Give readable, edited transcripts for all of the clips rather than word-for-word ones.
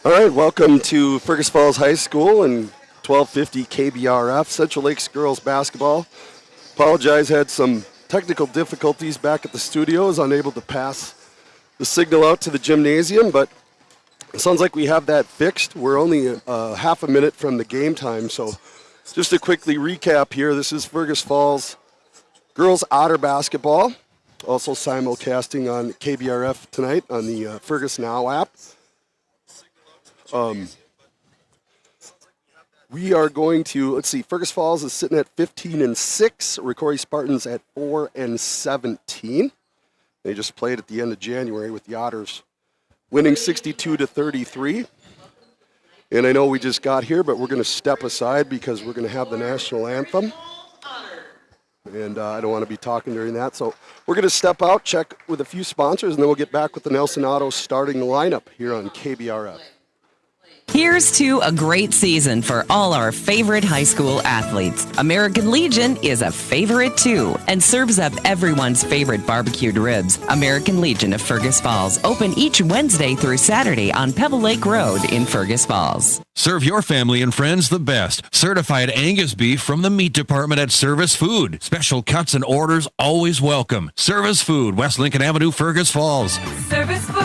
All right, welcome to Fergus Falls High School and 1250 KBRF, Central Lakes girls basketball. Apologize, had some technical difficulties back at the studios, unable to pass the signal out to the gymnasium, but it sounds like we have that fixed. We're only half a minute from the game time, so just to quickly recap here, this is Fergus Falls girls Otter basketball, also simulcasting on KBRF tonight on the Fergus Now app. We are going to, Fergus Falls is sitting at 15-6, Rocori Spartans at 4-17. They just played at the end of January with the Otters winning 62-33. And I know we just got here, but we're going to step aside because we're going to have the national anthem. And I don't want to be talking during that. So we're going to step out, check with a few sponsors, and then we'll get back with the Nelson Auto starting lineup here on KBRF. Here's to a great season for all our favorite high school athletes. American Legion is a favorite too and serves up everyone's favorite barbecued ribs. American Legion of Fergus Falls, open each Wednesday through Saturday on Pebble Lake Road in Fergus Falls. Serve your family and friends the best. Certified Angus beef from the meat department at Service Food. Special cuts and orders always welcome. Service Food, West Lincoln Avenue, Fergus Falls. Service Food.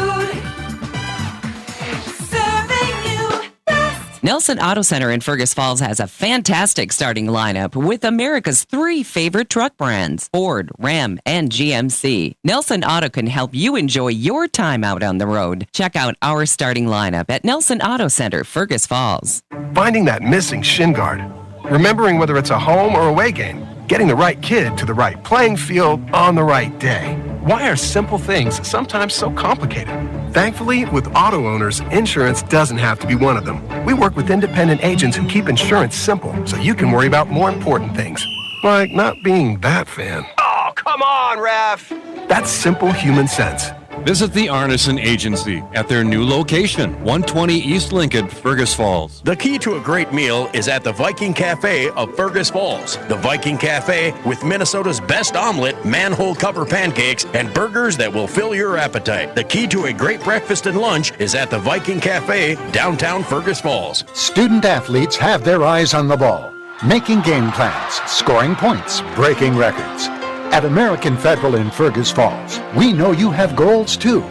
Nelson Auto Center in Fergus Falls has a fantastic starting lineup with America's 3 favorite truck brands, Ford, Ram, and GMC. Nelson Auto can help you enjoy your time out on the road. Check out our starting lineup at Nelson Auto Center, Fergus Falls. Finding that missing shin guard. Remembering whether it's a home or away game. Getting the right kid to the right playing field on the right day. Why are simple things sometimes so complicated? Thankfully, with auto owners, insurance doesn't have to be one of them. We work with independent agents who keep insurance simple so you can worry about more important things, like not being that fan. Oh, come on, ref! That's simple human sense. Visit the Arneson Agency at their new location, 120 East Lincoln, Fergus Falls. The key to a great meal is at the Viking Cafe of Fergus Falls. The Viking Cafe with Minnesota's best omelet, manhole cover pancakes, and burgers that will fill your appetite. The key to a great breakfast and lunch is at the Viking Cafe, downtown Fergus Falls. Student athletes have their eyes on the ball, making game plans, scoring points, breaking records. At American Federal in Fergus Falls, we know you have goals too.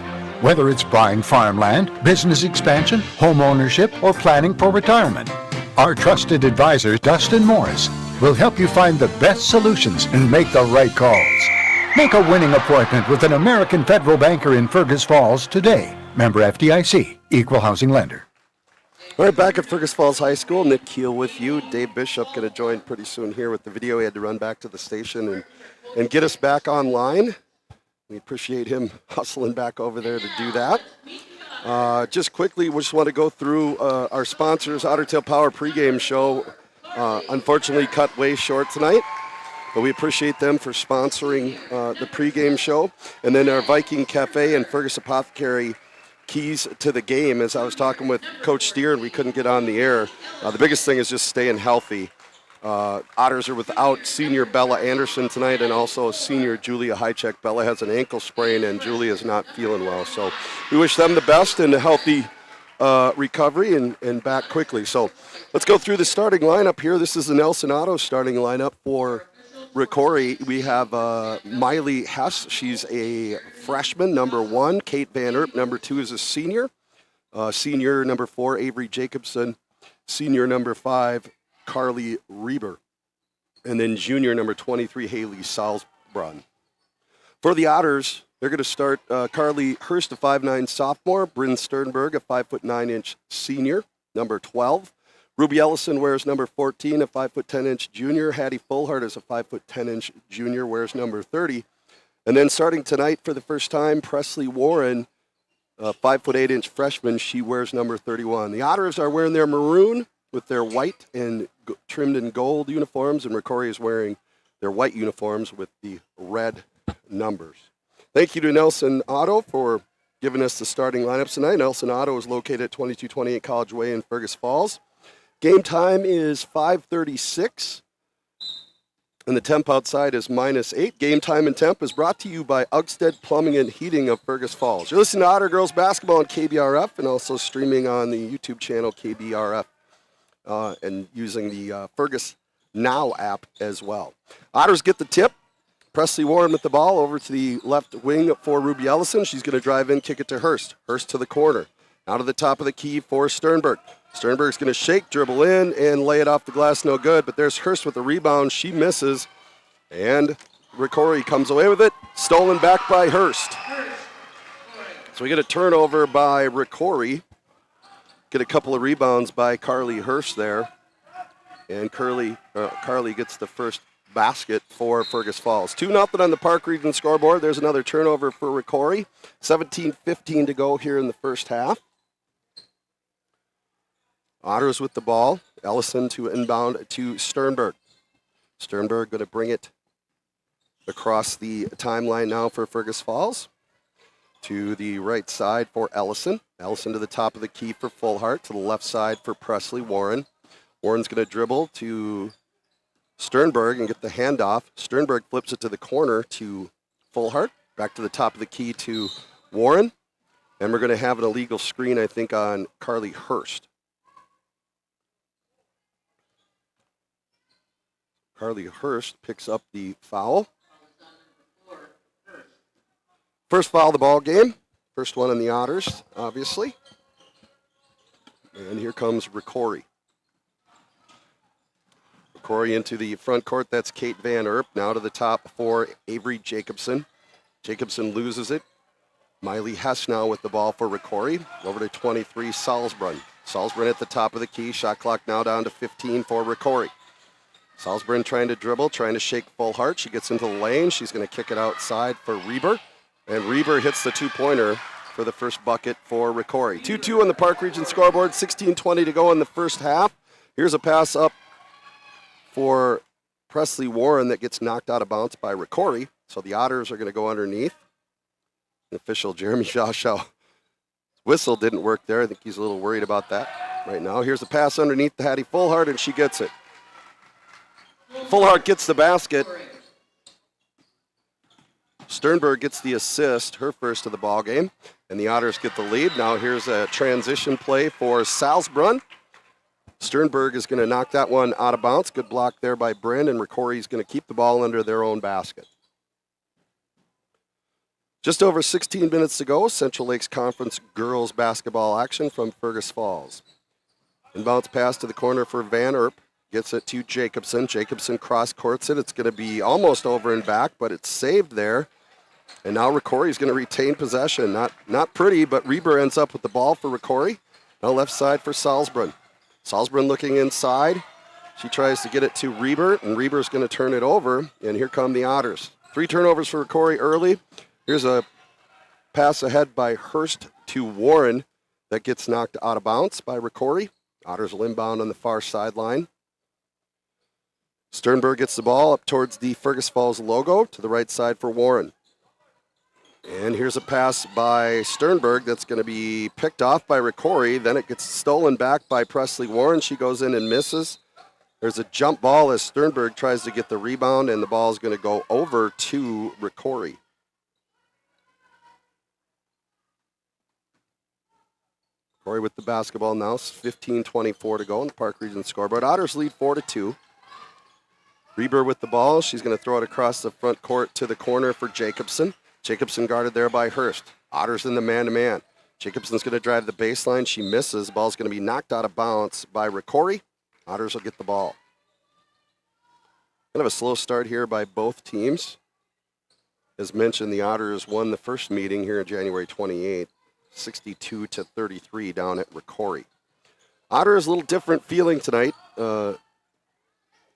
Whether it's buying farmland, business expansion, home ownership, or planning for retirement. Our trusted advisor, Dustin Morris, will help you find the best solutions and make the right calls. Make a winning appointment with an American Federal banker in Fergus Falls today. Member FDIC, Equal Housing Lender. All right, back at Fergus Falls High School, Nick Keel with you. Dave Bishop going to join pretty soon here with the video. He had to run back to the station and get us back online. We appreciate him hustling back over there to do that. Just quickly, we just want to go through our sponsors. Ottertail Power pregame show, unfortunately cut way short tonight, but we appreciate them for sponsoring the pregame show. And then our Viking Cafe and Fergus Apothecary keys to the game. As I was talking with Coach Steer and we couldn't get on the air, the biggest thing is just staying healthy. Otters are without senior Bella Anderson tonight and also senior Julia Hychek. Bella has an ankle sprain and Julia is not feeling well. So we wish them the best and a healthy recovery and back quickly. So let's go through the starting lineup here. This is the Nelson Auto starting lineup for Rocori. We have Miley Hess. She's a freshman, number 1. Kate Van Erp, number 2, is a senior. Senior number 4, Avery Jacobson. Senior number 5, Carly Reber. And then junior number 23, Haley Salzbrunn. For the Otters, they're going to start Carly Hurst, a 5'9" sophomore. Bryn Sternberg, a 5'9" senior, number 12. Ruby Ellison wears number 14, a 5'10" junior. Hattie Fullhart is a 5'10" junior, wears number 30. And then starting tonight for the first time, Presley Warren, a 5'8" freshman. She wears number 31. The Otters are wearing their maroon with their white and trimmed in gold uniforms, and Rocori is wearing their white uniforms with the red numbers. Thank you to Nelson Auto for giving us the starting lineups tonight. Nelson Auto is located at 2228 College Way in Fergus Falls. Game time is 5:36. And the temp outside is -8. Game time and temp is brought to you by Ugstead Plumbing and Heating of Fergus Falls. You're listening to Otter Girls Basketball on KBRF and also streaming on the YouTube channel KBRF and using the Fergus Now app as well. Otters get the tip. Presley Warren with the ball over to the left wing for Ruby Ellison. She's going to drive in, kick it to Hurst. Hurst to the corner. Out of the top of the key for Sternberg. Sternberg's going to shake, dribble in, and lay it off the glass, no good. But there's Hurst with the rebound. She misses, and Rocori comes away with it. Stolen back by Hurst. So we get a turnover by Rocori. Get a couple of rebounds by Carly Hurst there. And Carly gets the first basket for Fergus Falls. 2-0 on the Park Region scoreboard. There's another turnover for Rocori. 17:15 to go here in the first half. Otters with the ball. Ellison to inbound to Sternberg. Sternberg going to bring it across the timeline now for Fergus Falls. To the right side for Ellison. Ellison to the top of the key for Fullhart. To the left side for Presley Warren. Warren's going to dribble to Sternberg and get the handoff. Sternberg flips it to the corner to Fullhart. Back to the top of the key to Warren. And we're going to have an illegal screen, I think, on Carly Hurst. Carly Hurst picks up the foul. First foul of the ball game. First one in the Otters, obviously. And here comes Rocori. Rocori into the front court. That's Kate Van Erp. Now to the top for Avery Jacobson. Jacobson loses it. Miley Hess now with the ball for Rocori. Over to 23, Salzbrunn. Salzbrunn at the top of the key. Shot clock now down to 15 for Rocori. Salzbrunn trying to dribble, trying to shake Fullhart. She gets into the lane. She's going to kick it outside for Reber. And Reber hits the two-pointer for the first bucket for Rocori. 2-2 on the Park Region scoreboard. 16:20 to go in the first half. Here's a pass up for Presley Warren that gets knocked out of bounds by Rocori. So the Otters are going to go underneath. The official Jeremy Shawshaw whistle didn't work there. I think he's a little worried about that right now. Here's a pass underneath to Hattie Fullhart, and she gets it. Fullhart gets the basket. Sternberg gets the assist, her first of the ball game, and the Otters get the lead. Now here's a transition play for Salzbrunn. Sternberg is going to knock that one out of bounds. Good block there by Bryn, and Rocori is going to keep the ball under their own basket. Just over 16 minutes to go. Central Lakes Conference girls basketball action from Fergus Falls. Inbounds pass to the corner for Van Erp. Gets it to Jacobson. Jacobson cross-courts it. It's going to be almost over and back, but it's saved there. And now Rocori is going to retain possession. Not pretty, but Reber ends up with the ball for Rocori. Now left side for Salzbrunn. Salzbrunn looking inside. She tries to get it to Reber, and Reber's going to turn it over. And here come the Otters. 3 turnovers for Rocori early. Here's a pass ahead by Hurst to Warren that gets knocked out of bounds by Rocori. Otters will inbound on the far sideline. Sternberg gets the ball up towards the Fergus Falls logo to the right side for Warren. And here's a pass by Sternberg that's going to be picked off by Rocori. Then it gets stolen back by Presley Warren. She goes in and misses. There's a jump ball as Sternberg tries to get the rebound, and the ball is going to go over to Rocori. Rocori with the basketball now. 15:24 to go on the Park Region scoreboard. Otters lead 4-2. Reber with the ball. She's going to throw it across the front court to the corner for Jacobson. Jacobson guarded there by Hurst. Otters in the man-to-man. Jacobson's going to drive the baseline. She misses. The ball's going to be knocked out of bounds by Rocori. Otters will get the ball. Kind of a slow start here by both teams. As mentioned, the Otters won the first meeting here on January 28th, 62-33 down at Rocori. Otters a little different feeling tonight.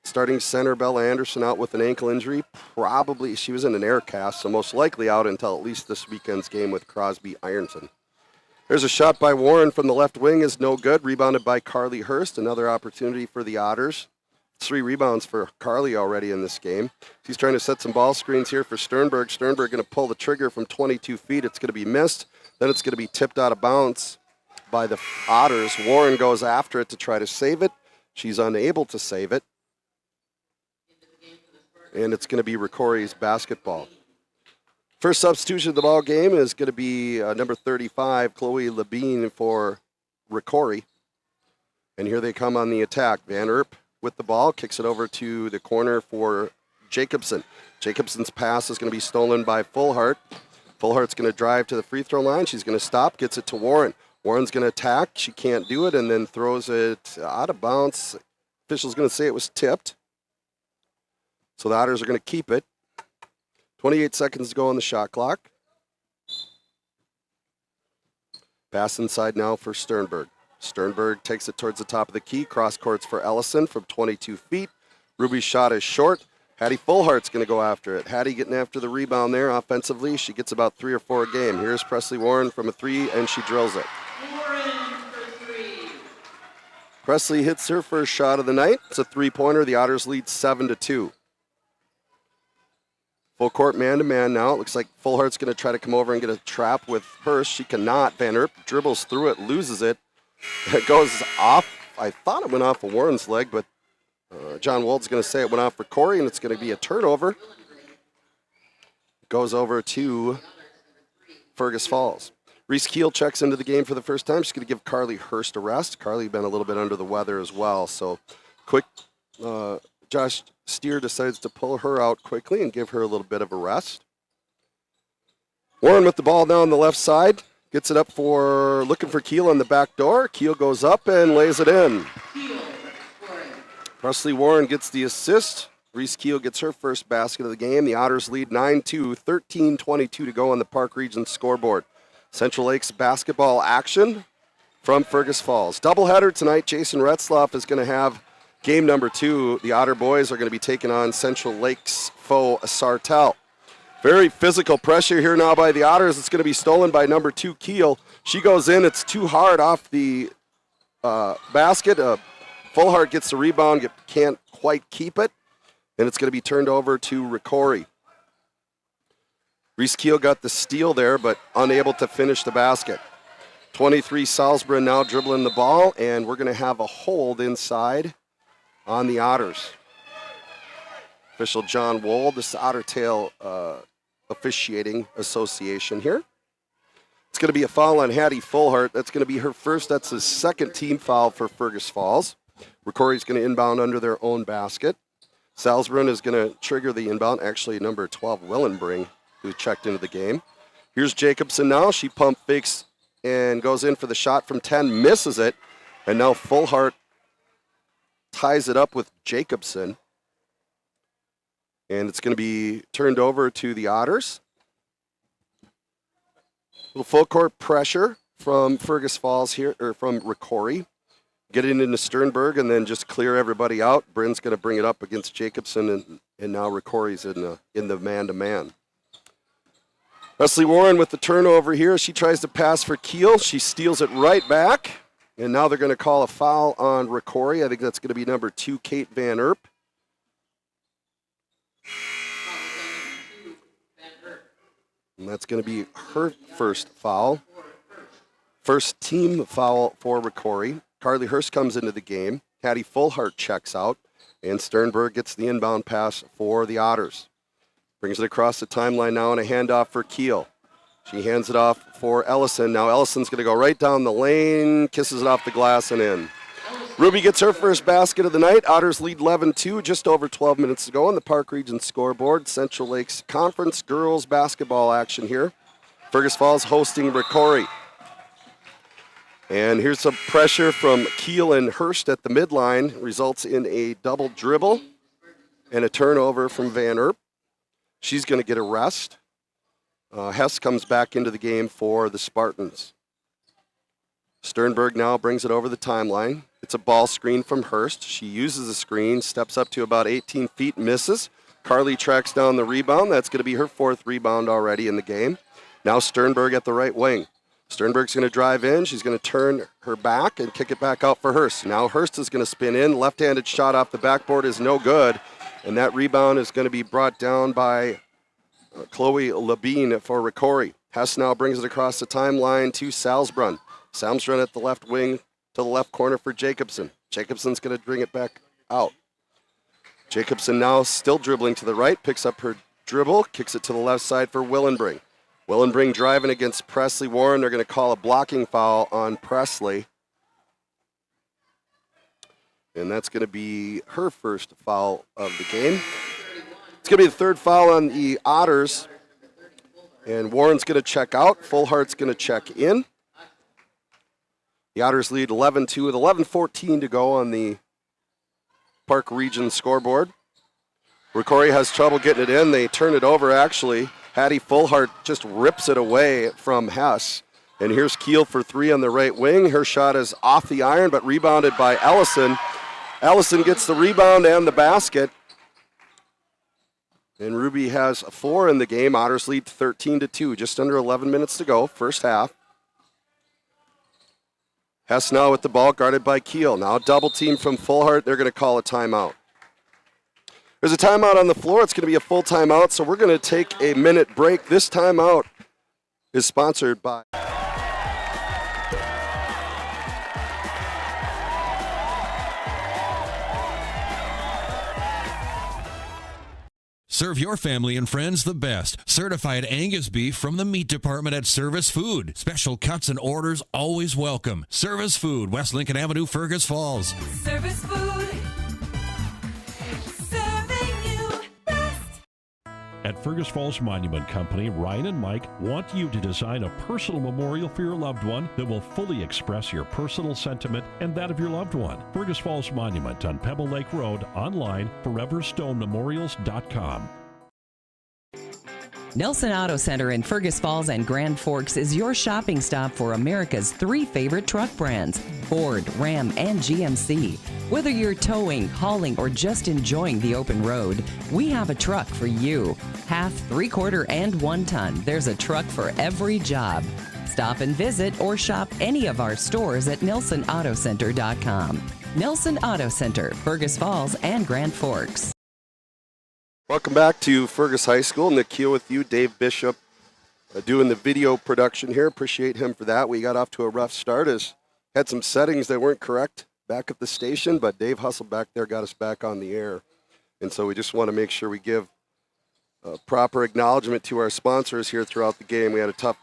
Starting center Bella Anderson out with an ankle injury. Probably she was in an air cast, so most likely out until at least this weekend's game with Crosby Ironson. There's a shot by Warren from the left wing, is no good. Rebounded by Carly Hurst. Another opportunity for the Otters. 3 rebounds for Carly already in this game. She's trying to set some ball screens here for Sternberg. Sternberg going to pull the trigger from 22 feet. It's going to be missed. Then it's going to be tipped out of bounds by the Otters. Warren goes after it to try to save it. She's unable to save it. and it's going to be Rocori's basketball. First substitution of the ball game is going to be number 35, Chloe Labine for Rocori. And here they come on the attack. Van Erp with the ball, kicks it over to the corner for Jacobson. Jacobson's pass is going to be stolen by Fullhart. Fullhart's going to drive to the free throw line. She's going to stop, gets it to Warren. Warren's going to attack. She can't do it, and then throws it out of bounds. Official's going to say it was tipped. So the Otters are going to keep it. 28 seconds to go on the shot clock. Pass inside now for Sternberg. Sternberg takes it towards the top of the key. Cross courts for Ellison from 22 feet. Ruby's shot is short. Hattie Fullhart's going to go after it. Hattie getting after the rebound there offensively. She gets about 3 or 4 a game. Here's Presley Warren from a 3, and she drills it. Presley hits her first shot of the night. It's a 3-pointer. The Otters lead 7-2. Full court man-to-man now. It looks like Fullhart's going to try to come over and get a trap with Hurst. She cannot. Van Erp dribbles through it, loses it. It goes off. I thought it went off of Warren's leg, but John Wold's going to say it went off for Corey, and it's going to be a turnover. Goes over to Fergus Falls. Reese Keel checks into the game for the first time. She's going to give Carly Hurst a rest. Carly been a little bit under the weather as well, so quick. Josh Steer decides to pull her out quickly and give her a little bit of a rest. Warren with the ball now on the left side. Gets it up for, looking for Keel on the back door. Keel goes up and lays it in. Presley Warren gets the assist. Reese Keel gets her first basket of the game. The Otters lead 9-2, 13:22 to go on the Park Region scoreboard. Central Lakes basketball action from Fergus Falls. Doubleheader tonight. Jason Retzloff is going to have game number 2. The Otter boys are going to be taking on Central Lakes foe Sartell. Very physical pressure here now by the Otters. It's going to be stolen by number 2, Keel. She goes in. It's too hard off the basket. Fullhart gets the rebound, can't quite keep it, and it's going to be turned over to Rocori. Reese Keel got the steal there, but unable to finish the basket. 23 Salisbury now dribbling the ball, and we're going to have a hold inside on the Otters. Official John Wold, this Otter Tail officiating association here. It's going to be a foul on Hattie Fullhart. That's going to be her first. That's the second team foul for Fergus Falls. Rocori's going to inbound under their own basket. Salisbury is going to trigger the inbound. Actually, number 12, Willenbring, who checked into the game. Here's Jacobson now. She pump fakes and goes in for the shot from 10, misses it. And now Fullhart ties it up with Jacobson. And it's going to be turned over to the Otters. A little full court pressure from Fergus Falls here, or from Rocori. Get it into Sternberg and then just clear everybody out. Bryn's going to bring it up against Jacobson, and now Rocori's in the man-to-man. Leslie Warren with the turnover here. She tries to pass for Keel. She steals it right back. And now they're going to call a foul on Rocori. I think that's going to be number 2, Kate Van Erp. And that's going to be her first foul. First team foul for Rocori. Carly Hurst comes into the game. Hattie Fullhart checks out. And Sternberg gets the inbound pass for the Otters. Brings it across the timeline now and a handoff for Keel. She hands it off for Ellison. Now Ellison's going to go right down the lane, kisses it off the glass and in. Ruby gets her first basket of the night. Otters lead 11-2, just over 12 minutes to go on the Park Region scoreboard. Central Lakes Conference girls basketball action here. Fergus Falls hosting Rocori. And here's some pressure from Keel and Hurst at the midline. Results in a double dribble and a turnover from Van Erp. She's going to get a rest. Hess comes back into the game for the Spartans. Sternberg now brings it over the timeline. It's a ball screen from Hurst. She uses the screen, steps up to about 18 feet, misses. Carly tracks down the rebound. That's going to be her 4th rebound already in the game. Now Sternberg at the right wing. Sternberg's going to drive in. She's going to turn her back and kick it back out for Hurst. Now Hurst is going to spin in. Left-handed shot off the backboard is no good. And that rebound is going to be brought down by Chloe Labine for Rocori. Hess now brings it across the timeline to Salzbrunn. Salzbrunn at the left wing to the left corner for Jacobson. Jacobson's going to bring it back out. Jacobson now still dribbling to the right, picks up her dribble, kicks it to the left side for Willenbring. Willenbring driving against Presley Warren. They're going to call a blocking foul on Presley. And that's going to be her first foul of the game. It's going to be the third foul on the Otters. And Warren's going to check out. Fullhart's going to check in. The Otters lead 11-2 with 11:14 to go on the Park Region scoreboard. Rocori has trouble getting it in. They turn it over, actually. Hattie Fullhart just rips it away from Hess. And here's Keel for three on the right wing. Her shot is off the iron, but rebounded by Ellison. Ellison gets the rebound and the basket. And Ruby has 4 in the game. Otters lead 13-2, just under 11 minutes to go, first half. Hess now with the ball, guarded by Keel. Now double team from Fullhart. They're going to call a timeout. There's a timeout on the floor. It's going to be a full timeout, so we're going to take a minute break. This timeout is sponsored by... Serve your family and friends the best. Certified Angus beef from the meat department at Service Food. Special cuts and orders always welcome. Service Food, West Lincoln Avenue, Fergus Falls. Service Food. Serving you best. At Fergus Falls Monument Company, Ryan and Mike want you to design a personal memorial for your loved one that will fully express your personal sentiment and that of your loved one. Fergus Falls Monument on Pebble Lake Road, online, foreverstonememorials.com. Nelson Auto Center in Fergus Falls and Grand Forks is your shopping stop for America's 3 favorite truck brands, Ford, Ram, and GMC. Whether you're towing, hauling, or just enjoying the open road, we have a truck for you. Half, 3/4, and 1 ton, there's a truck for every job. Stop and visit or shop any of our stores at NelsonAutoCenter.com. Nelson Auto Center, Fergus Falls and Grand Forks. Welcome back to Fergus High School. Nick Keel with you. Dave Bishop doing the video production here. Appreciate him for that. We got off to a rough start as had some settings that weren't correct back at the station, but Dave hustled back there, got us back on the air. And so we just want to make sure we give proper acknowledgement to our sponsors here throughout the game. We had a tough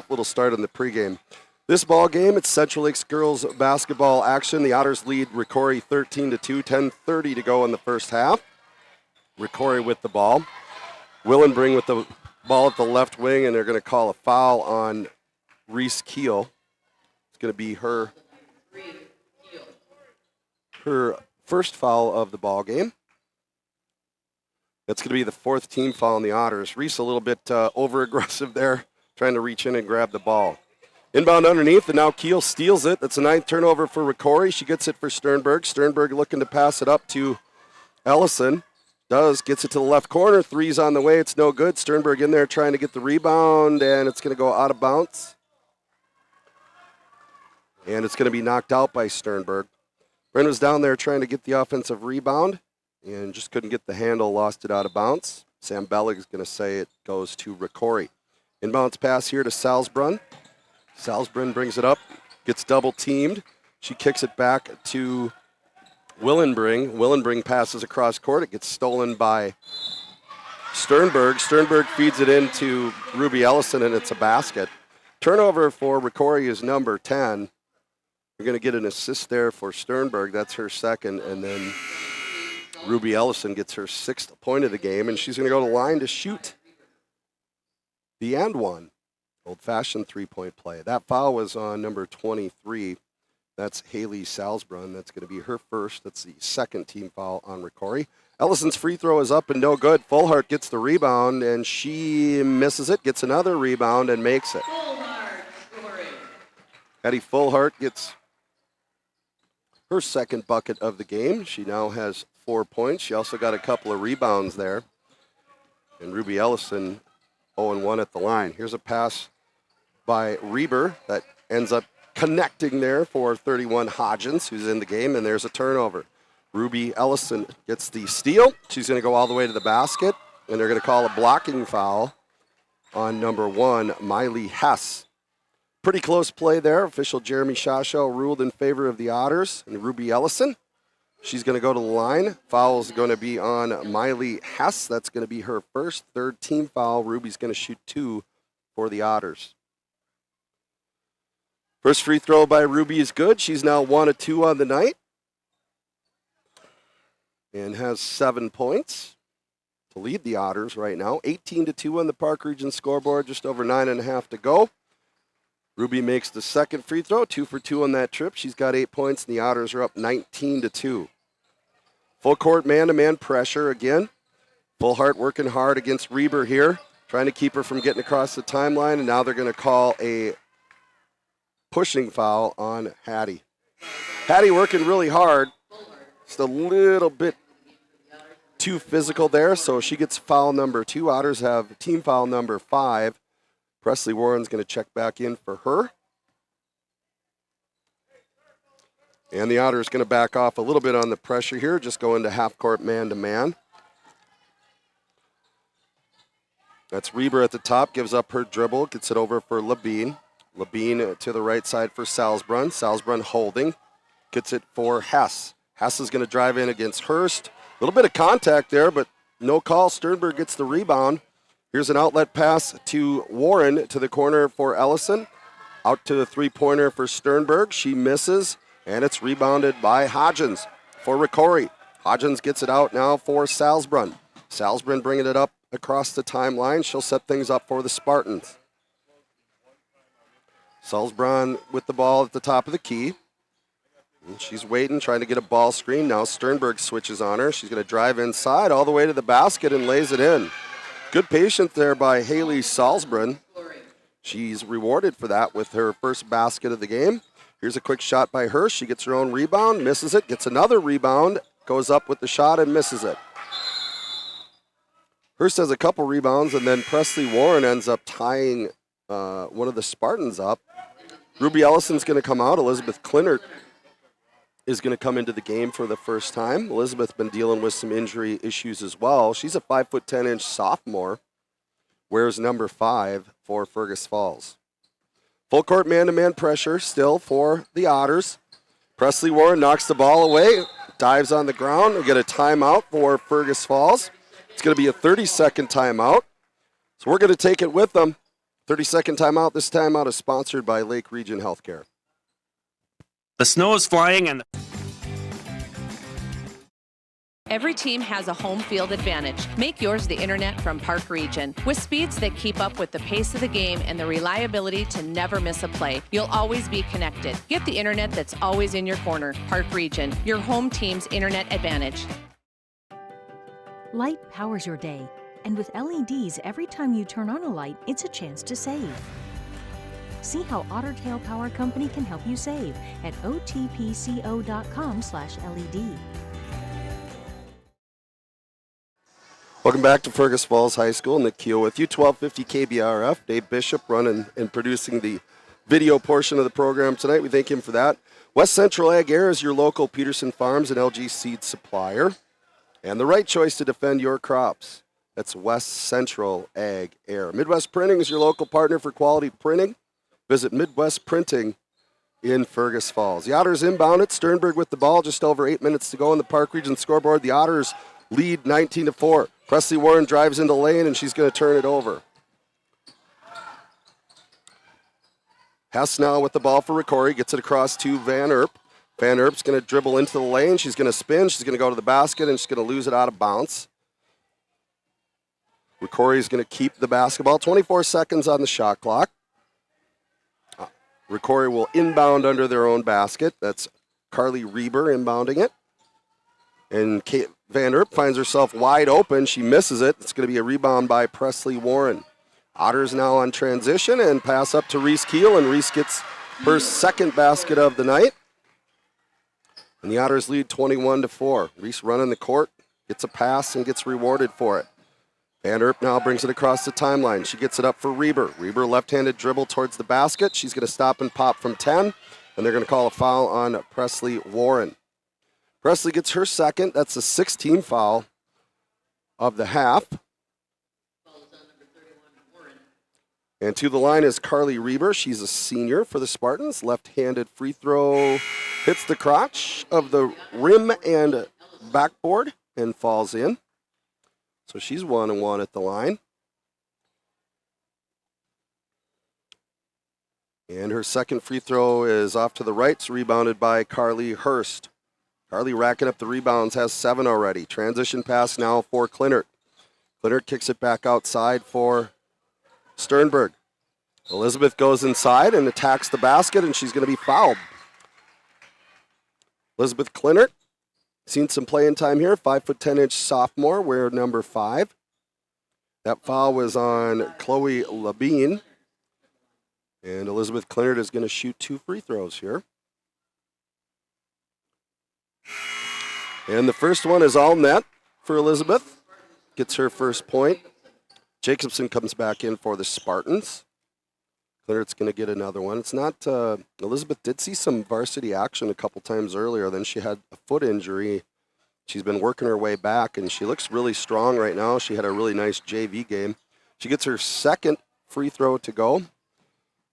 little start in the pregame. This ball game, it's Central Lakes girls basketball action. The Otters lead Rocori 13-2, 10:30 to go in the first half. Rocori with the ball. Willenbring with the ball at the left wing, and they're going to call a foul on Reese Keel. It's going to be her first foul of the ball game. That's going to be the 4th team foul on the Otters. Reese a little bit over-aggressive there, trying to reach in and grab the ball. Inbound underneath, and now Keel steals it. That's a 9th turnover for Rocori. She gets it for Sternberg. Sternberg looking to pass it up to Ellison. Gets it to the left corner. 3's on the way. It's no good. Sternberg in there trying to get the rebound, and it's going to go out of bounds. And it's going to be knocked out by Sternberg. Brent was down there trying to get the offensive rebound and just couldn't get the handle, lost it out of bounds. Sam Bellig is going to say it goes to Rocori. Inbounds pass here to Salzbrunn. Salzbrunn brings it up, gets double teamed. She kicks it back to Willenbring. Willenbring passes across court. It gets stolen by Sternberg. Sternberg feeds it into Ruby Ellison, and it's a basket. Turnover for Rocori is number 10. You're going to get an assist there for Sternberg. That's her second. And then Ruby Ellison gets her 6th point of the game, and she's going to go to the line to shoot the and one. Old-fashioned 3-point play. That foul was on number 23. That's Haley Salzbrunn. That's going to be her first. That's the 2nd team foul on Rocori. Ellison's free throw is up and no good. Fullhart gets the rebound, and she misses it, gets another rebound, and makes it. Hattie Fullhart gets her 2nd bucket of the game. She now has 4 points. She also got a couple of rebounds there. And Ruby Ellison 0-1 at the line. Here's a pass by Reber that ends up connecting there for 31 Hodgins, who's in the game, and there's a turnover. Ruby Ellison gets the steal. She's going to go all the way to the basket, and they're going to call a blocking foul on number 1, Miley Hess. Pretty close play there. Official Jeremy Shasho ruled in favor of the Otters and Ruby Ellison. She's going to go to the line. Foul is going to be on Miley Hess. That's going to be her first, third team foul. Ruby's going to shoot 2 for the Otters. First free throw by Ruby is good. She's now 1 of 2 on the night and has 7 points to lead the Otters right now. 18-2 on the Park Region scoreboard, just over 9.5 to go. Ruby makes the second free throw, 2 for 2 on that trip. She's got 8 points, and the Otters are up 19-2. Full court man-to-man pressure again. Full Heart working hard against Reber here, trying to keep her from getting across the timeline, and now they're going to call a pushing foul on Hattie. Hattie working really hard. Just a little bit too physical there, so she gets foul number 2. Otters have team foul number 5. Presley Warren's going to check back in for her. And the Otters going to back off a little bit on the pressure here, just go into half-court man-to-man. That's Reber at the top, gives up her dribble, gets it over for Labine. Labine to the right side for Salzbrunn. Salzbrunn holding, gets it for Hess. Hess is going to drive in against Hurst. A little bit of contact there, but no call. Sternberg gets the rebound. Here's an outlet pass to Warren to the corner for Ellison. Out to the three-pointer for Sternberg. She misses, and it's rebounded by Hodgins for Rocori. Hodgins gets it out now for Salzbrunn. Salzbrunn bringing it up across the timeline. She'll set things up for the Spartans. Salzbrunn with the ball at the top of the key. And she's waiting, trying to get a ball screen. Now Sternberg switches on her. She's going to drive inside all the way to the basket and lays it in. Good patience there by Haley Salzbrunn. She's rewarded for that with her first basket of the game. Here's a quick shot by her. She gets her own rebound, misses it, gets another rebound, goes up with the shot and misses it. Hurst has a couple rebounds, and then Presley Warren ends up tying one of the Spartans up. Ruby Ellison's going to come out. Elizabeth Klinert is going to come into the game for the first time. Elizabeth's been dealing with some injury issues as well. She's a 5'10" sophomore, wears number 5 for Fergus Falls. Full court man-to-man pressure still for the Otters. Presley Warren knocks the ball away, dives on the ground. We get a timeout for Fergus Falls. It's going to be a 30-second timeout. So we're going to take it with them. 30-second timeout. This timeout is sponsored by Lake Region Healthcare. The snow is flying and Every team has a home field advantage. Make yours the internet from Park Region. With speeds that keep up with the pace of the game and the reliability to never miss a play, you'll always be connected. Get the internet that's always in your corner. Park Region, your home team's internet advantage. Light powers your day. And with LEDs, every time you turn on a light, it's a chance to save. See how Otter Tail Power Company can help you save at otpco.com/LED. Welcome back to Fergus Falls High School. Nick Keel with you. 1250 KBRF. Dave Bishop running and producing the video portion of the program tonight. We thank him for that. West Central Ag Air is your local Peterson Farms and LG seed supplier. And the right choice to defend your crops. That's West Central Ag Air. Midwest Printing is your local partner for quality printing. Visit Midwest Printing in Fergus Falls. The Otters inbound it. Sternberg with the ball. Just over 8 minutes to go on the Park Region scoreboard. The Otters lead 19-4. Presley Warren drives into lane, and she's going to turn it over. Hess now with the ball for Rocori. Gets it across to Van Erp. Van Erp's going to dribble into the lane. She's going to spin. She's going to go to the basket, and she's going to lose it out of bounds. Rocori's going to keep the basketball. 24 seconds on the shot clock. Rocori will inbound under their own basket. That's Carly Reber inbounding it. And Kate Van Erp finds herself wide open. She misses it. It's going to be a rebound by Presley Warren. Otters now on transition and pass up to Reese Keel, and Reese gets her second basket of the night. And the Otters lead 21-4. Reese running the court, gets a pass, and gets rewarded for it. Van Erp now brings it across the timeline. She gets it up for Reber. Reber left-handed dribble towards the basket. She's going to stop and pop from 10, and they're going to call a foul on Presley Warren. Presley gets her second. That's the 16th foul of the half. And to the line is Carly Reber. She's a senior for the Spartans. Left-handed free throw hits the crotch of the rim and backboard and falls in. So she's 1-1 at the line. And her second free throw is off to the right. It's rebounded by Carly Hurst. Carly racking up the rebounds, has 7 already. Transition pass now for Clinert. Clinert kicks it back outside for Sternberg. Elizabeth goes inside and attacks the basket, and she's going to be fouled. Elizabeth Clinert, seen some playing time here, 5'10" sophomore, wear number 5. That foul was on Chloe Labine. And Elizabeth Clinert is going to shoot 2 free throws here. And the first one is all net for Elizabeth. Gets her first point. Jacobson comes back in for the Spartans. Clinert's going to get another one. It's not, Elizabeth did see some varsity action a couple times earlier. Then she had a foot injury. She's been working her way back, and she looks really strong right now. She had a really nice JV game. She gets her second free throw to go.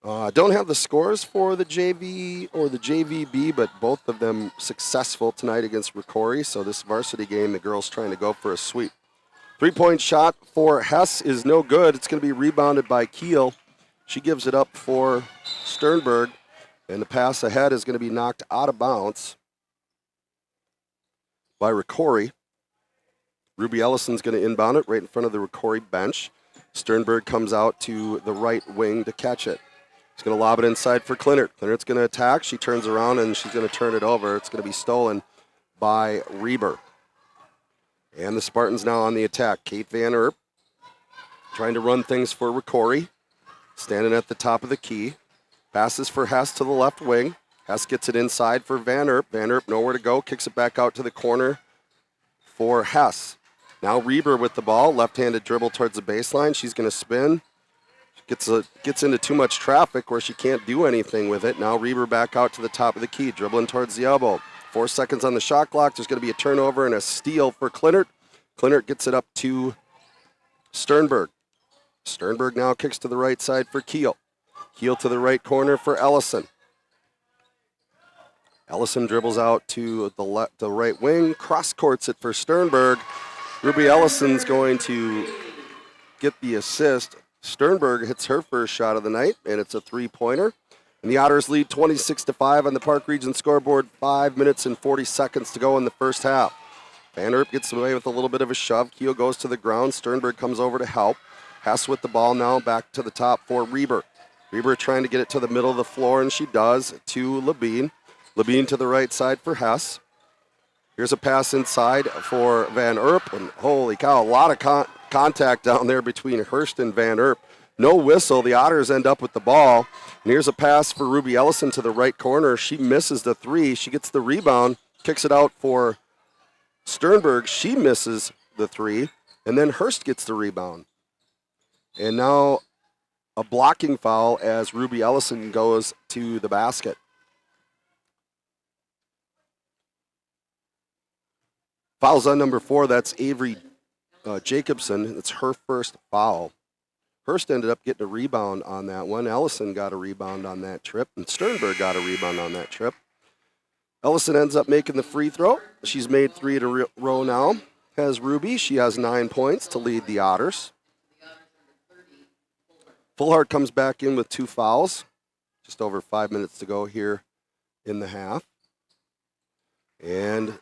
Don't have the scores for the JV or the JVB, but both of them successful tonight against Rocori. So this varsity game, the girls trying to go for a sweep. 3-point shot for Hess is no good. It's going to be rebounded by Kiel. She gives it up for Sternberg, and the pass ahead is going to be knocked out of bounds by Rocori. Ruby Ellison's going to inbound it right in front of the Rocori bench. Sternberg comes out to the right wing to catch it. He's going to lob it inside for Clinert. Clinert's going to attack. She turns around, and she's going to turn it over. It's going to be stolen by Reber. And the Spartans now on the attack. Kate Van Erp trying to run things for Rocori. Standing at the top of the key. Passes for Hess to the left wing. Hess gets it inside for Van Erp. Van Erp nowhere to go. Kicks it back out to the corner for Hess. Now Reber with the ball. Left-handed dribble towards the baseline. She's going to spin. Gets into too much traffic where she can't do anything with it. Now Reber back out to the top of the key, dribbling towards the elbow. 4 seconds on the shot clock. There's going to be a turnover and a steal for Clinert. Clinert gets it up to Sternberg. Sternberg now kicks to the right side for Kiel. Kiel to the right corner for Ellison. Ellison dribbles out to the right wing, cross-courts it for Sternberg. Ruby Ellison's going to get the assist. Sternberg hits her first shot of the night, and it's a 3-pointer. And the Otters lead 26-5 on the Park Region scoreboard. 5 minutes and 40 seconds to go in the first half. Van Erp gets away with a little bit of a shove. Kiel goes to the ground. Sternberg comes over to help. Hess with the ball now back to the top for Reber. Reber trying to get it to the middle of the floor, and she does, to Labine. Labine to the right side for Hess. Here's a pass inside for Van Erp, and holy cow, a lot of contact down there between Hurst and Van Erp. No whistle. The Otters end up with the ball. And here's a pass for Ruby Ellison to the right corner. She misses the 3. She gets the rebound, kicks it out for Sternberg. She misses the 3, and then Hurst gets the rebound. And now a blocking foul as Ruby Ellison goes to the basket. Foul's on number 4. That's Avery Jacobson. It's her first foul. Hurst ended up getting a rebound on that one. Ellison got a rebound on that trip, and Sternberg got a rebound on that trip. Ellison ends up making the free throw. She's made 3 in a row now. Has Ruby. She has 9 points to lead the Otters. Fullhart comes back in with 2 fouls. Just over 5 minutes to go here in the half. And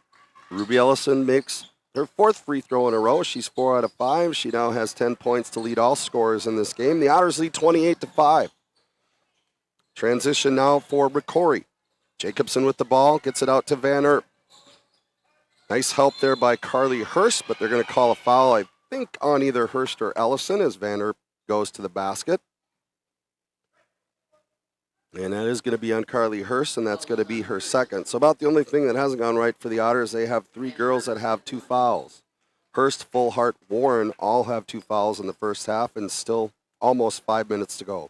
Ruby Ellison makes her 4th free throw in a row. She's 4 out of 5. She now has 10 points to lead all scorers in this game. The Otters lead 28-5. Transition now for Rocori. Jacobson with the ball, gets it out to Van Erp. Nice help there by Carly Hurst, but they're going to call a foul, I think, on either Hurst or Ellison as Van Erp goes to the basket. And that is going to be on Carly Hurst, and that's going to be her second. So about the only thing that hasn't gone right for the Otters, they have 3 girls that have 2 fouls. Hurst, Fullhart, Warren all have 2 fouls in the first half, and still almost 5 minutes to go.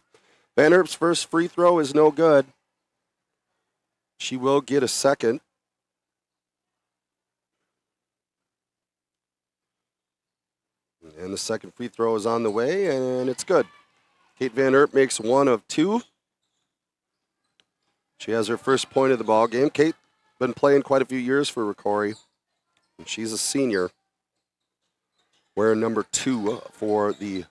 Van Erp's first free throw is no good. She will get a second. And the second free throw is on the way, and it's good. Kate Van Erp makes 1 of 2. She has her first point of the ball game. Kate been playing quite a few years for Rocori, and she's a senior, wearing number 2 for the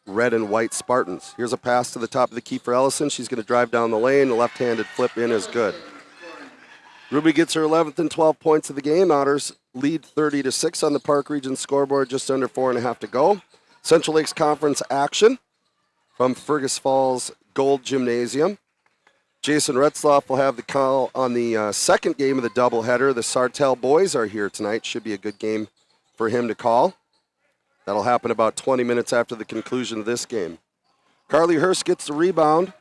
red and white Spartans. Here's a pass to the top of the key for Ellison. She's going to drive down the lane. The left-handed flip in is good. Ruby gets her 11th and 12 points of the game. Otters lead 30-6 on the Park Region scoreboard, just under 4.5 to go. Central Lakes Conference action from Fergus Falls Gold Gymnasium. Jason Retzloff will have the call on the second game of the doubleheader. The Sartell boys are here tonight. Should be a good game for him to call. That'll happen about 20 minutes after the conclusion of this game. Carly Hurst gets the rebound.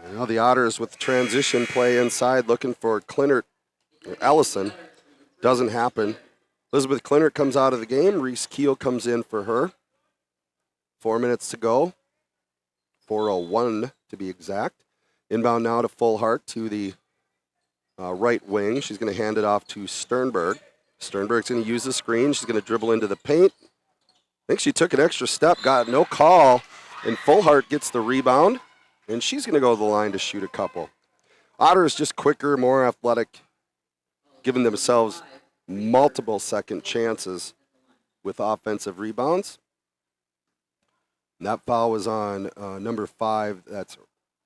And now the Otters with transition play inside, looking for Clinert or Ellison. Doesn't happen. Elizabeth Clinert comes out of the game. Reese Keel comes in for her. 4 minutes to go. 4:01 to be exact. Inbound now to Fullhart to the right wing. She's going to hand it off to Sternberg. Sternberg's going to use the screen. She's going to dribble into the paint. I think she took an extra step, got no call, and Fullhart gets the rebound, and she's going to go to the line to shoot a couple. Otters just quicker, more athletic, giving themselves multiple second chances with offensive rebounds. And that foul was on number 5. That's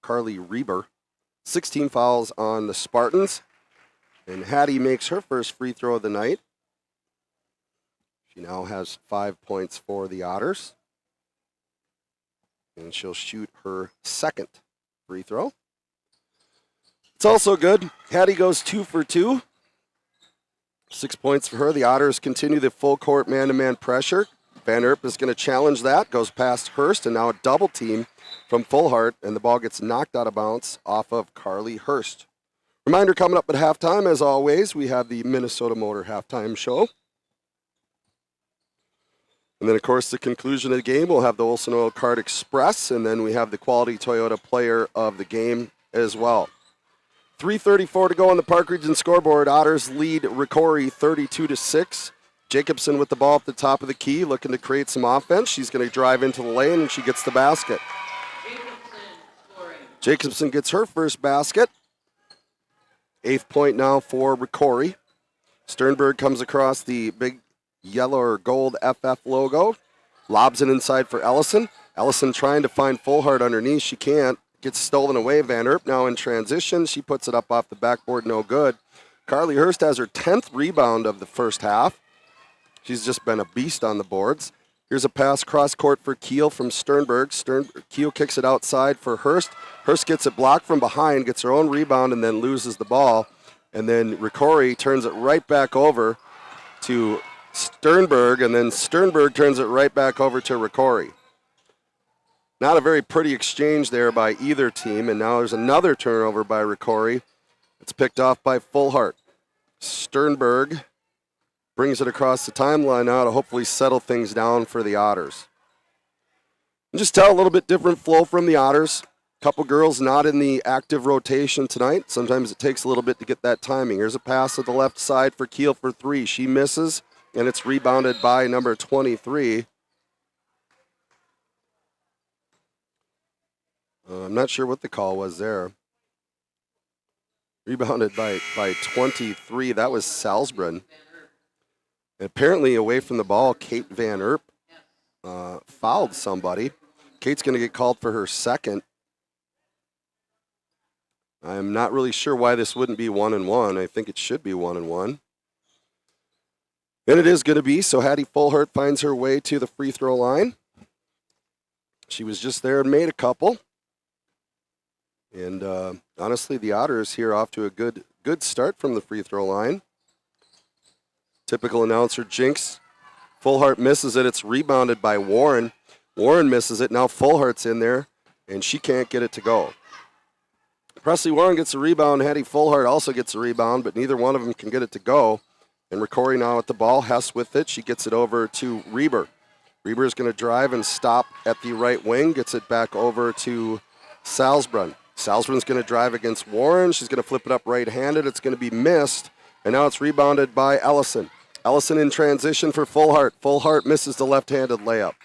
Carly Reber. 16 fouls on the Spartans. And Hattie makes her first free throw of the night. She now has 5 points for the Otters. And she'll shoot her second free throw. It's also good. Hattie goes 2 for 2. 6 points for her. The Otters continue the full court man-to-man pressure. Van Erp is going to challenge that, goes past Hurst, and now a double team from Fullhart, and the ball gets knocked out of bounds off of Carly Hurst. Reminder coming up at halftime, as always, we have the Minnesota Motor halftime show. And then, of course, the conclusion of the game, we'll have the Olson Oil Card Express, and then we have the Quality Toyota Player of the Game as well. 3:34 to go on the Park Region scoreboard. Otters lead Rocori 32-6. Jacobson with the ball at the top of the key, looking to create some offense. She's going to drive into the lane, and she gets the basket. Jacobson gets her first basket. 8th point now for Rocori. Sternberg comes across the big yellow or gold FF logo. Lobs it inside for Ellison. Ellison trying to find Fullhart underneath. She can't. Gets stolen away. Van Erp now in transition. She puts it up off the backboard, no good. Carly Hurst has her 10th rebound of the first half. She's just been a beast on the boards. Here's a pass cross court for Keel from Sternberg. Keel kicks it outside for Hurst. Hurst gets it blocked from behind, gets her own rebound, and then loses the ball. And then Rocori turns it right back over to Sternberg, and then Sternberg turns it right back over to Rocori. Not a very pretty exchange there by either team, and now there's another turnover by Rocori. It's picked off by Fullhart. Sternberg brings it across the timeline now to hopefully settle things down for the Otters. And just tell a little bit different flow from the Otters. Couple girls not in the active rotation tonight. Sometimes it takes a little bit to get that timing. Here's a pass to the left side for Keel for 3. She misses, and it's rebounded by number 23. I'm not sure what the call was there. Rebounded by 23. That was Salzbrunn. And apparently away from the ball, Kate Van Erp fouled somebody. Kate's going to get called for her second. I'm not really sure why this wouldn't be 1-1. I think it should be 1-1. And it is going to be, so Hattie Fullhart finds her way to the free throw line. She was just there and made a couple. And honestly, the Otters here off to a good start from the free throw line. Typical announcer jinx. Fullhart misses it. It's rebounded by Warren. Warren misses it. Now Fullhart's in there, and she can't get it to go. Presley Warren gets a rebound. Hattie Fullhart also gets a rebound, but neither one of them can get it to go. And Rocori now at the ball. Hess with it. She gets it over to Reber. Reber's going to drive and stop at the right wing. Gets it back over to Salzbrunn. Salzbrunn's going to drive against Warren. She's going to flip it up right-handed. It's going to be missed. And now it's rebounded by Ellison. Ellison in transition for Fullhart. Fullhart misses the left-handed layup.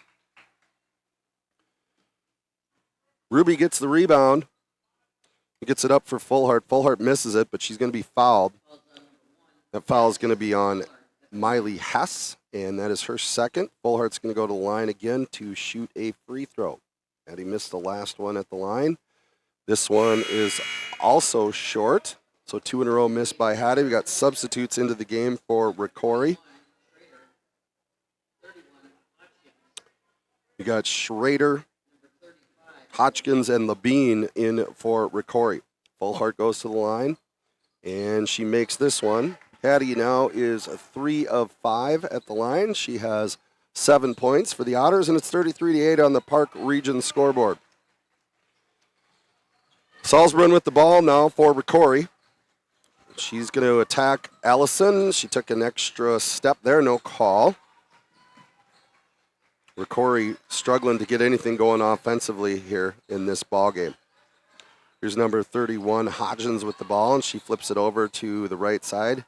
Ruby gets the rebound. He gets it up for Fullhart. Fullhart misses it, but she's going to be fouled. That foul is going to be on Miley Hess, and that is her second. Fullhart's going to go to the line again to shoot a free throw. Hattie missed the last one at the line. This one is also short, so 2 in a row missed by Hattie. We got substitutes into the game for Rocori. We got Schrader, Hotchkins, and Labine in for Rocori. Fullhart goes to the line, and she makes this one. Hattie now is 3 of 5 at the line. She has 7 points for the Otters, and it's 33-8 on the Park Region scoreboard. Salzburn with the ball now for Rocori. She's going to attack Allison. She took an extra step there, no call. Rocori struggling to get anything going offensively here in this ball game. Here's number 31, Hodgins with the ball, and she flips it over to the right side.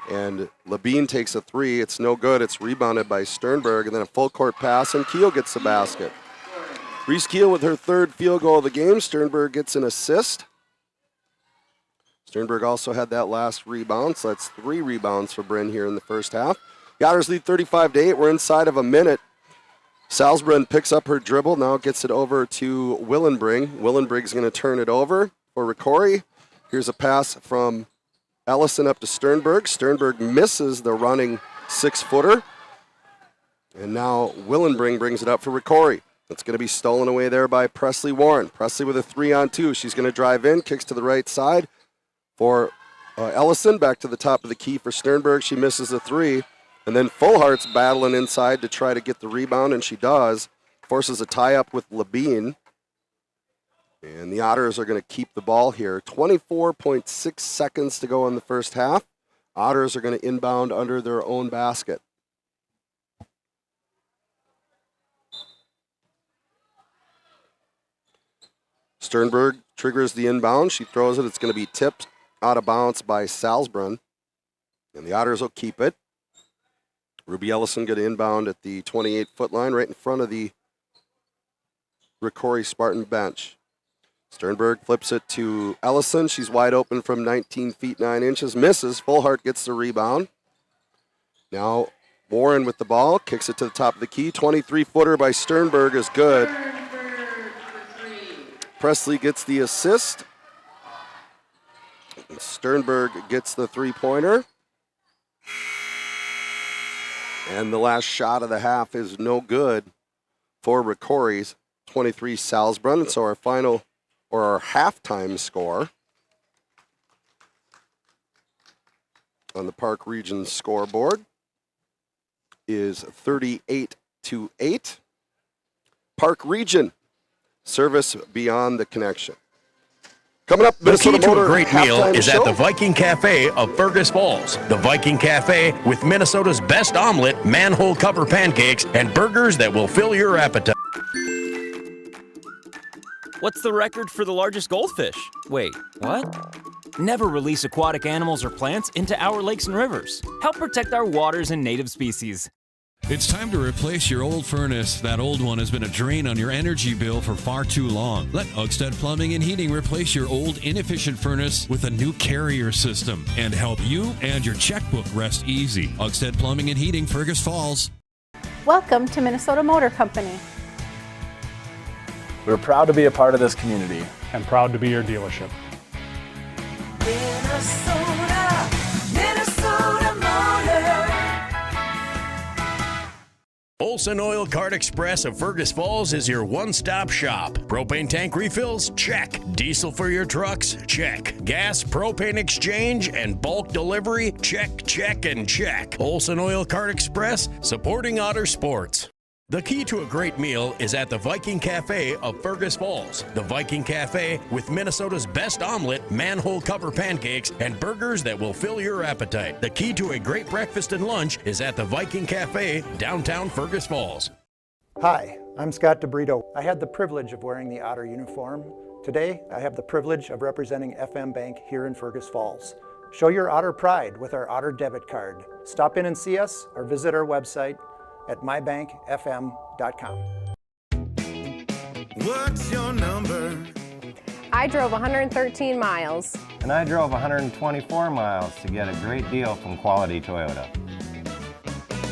And Labine takes a 3. It's no good. It's rebounded by Sternberg, and then a full court pass, and Keel gets the basket. Reese Keel with her 3rd field goal of the game. Sternberg gets an assist. Sternberg also had that last rebound, so that's 3 rebounds for Bryn here in the first half. The Otters lead 35-8. We're inside of a minute. Salzbrunn picks up her dribble, now gets it over to Willenbring. Willenbring's going to turn it over for Rocori. Here's a pass from Ellison up to Sternberg. Sternberg misses the running 6-footer. And now Willenbring brings it up for Rocori. It's going to be stolen away there by Presley Warren. Presley with a 3-on-2. She's going to drive in, kicks to the right side for Ellison. Back to the top of the key for Sternberg. She misses a 3. And then Fullhart's battling inside to try to get the rebound, and she does. Forces a tie-up with Labine. And the Otters are going to keep the ball here. 24.6 seconds to go in the first half. Otters are going to inbound under their own basket. Sternberg triggers the inbound. She throws it. It's going to be tipped out of bounds by Salzbrunn. And the Otters will keep it. Ruby Ellison going to inbound at the 28-foot line right in front of the Rocori Spartan bench. Sternberg flips it to Ellison. She's wide open from 19 feet 9 inches. Misses. Fullhart gets the rebound. Now Warren with the ball. Kicks it to the top of the key. 23-footer by Sternberg is good. Presley gets the assist. Sternberg gets the 3-pointer. And the last shot of the half is no good for Rocori's 23 Salzbrunn. And so our final, or our halftime score on the Park Region scoreboard is 38-8. Park Region, service beyond the connection. Coming up, The key Minnesota to Motor a great meal halftime is show. at the Viking Cafe of Fergus Falls. The Viking Cafe with Minnesota's best omelet, manhole cover pancakes, and burgers that will fill your appetite. What's the record for the largest goldfish? Wait, what? Never release aquatic animals or plants into our lakes and rivers. Help protect our waters and native species. It's time to replace your old furnace. That old one has been a drain on your energy bill for far too long. Let Ugstead Plumbing and Heating replace your old inefficient furnace with a new carrier system and help you and your checkbook rest easy. Ugstead Plumbing and Heating, Fergus Falls. Welcome to Minnesota Motor Company. We're proud to be a part of this community and proud to be your dealership. Minnesota Motor. Olson Oil Cart Express of Fergus Falls is your one-stop shop. Propane tank refills? Check. Diesel for your trucks? Check. Gas, propane exchange, and bulk delivery? Check, check, and check. Olson Oil Cart Express, supporting Otter sports. The key to a great meal is at the Viking Cafe of Fergus Falls. The Viking Cafe with Minnesota's best omelet, manhole cover pancakes, and burgers that will fill your appetite. The key to a great breakfast and lunch is at the Viking Cafe, downtown Fergus Falls. Hi, I'm Scott DeBrito. I had the privilege of wearing the Otter uniform. Today, I have the privilege of representing FM Bank here in Fergus Falls. Show your Otter pride with our Otter debit card. Stop in and see us or visit our website at mybankfm.com. What's your number? I drove 113 miles. And I drove 124 miles to get a great deal from Quality Toyota.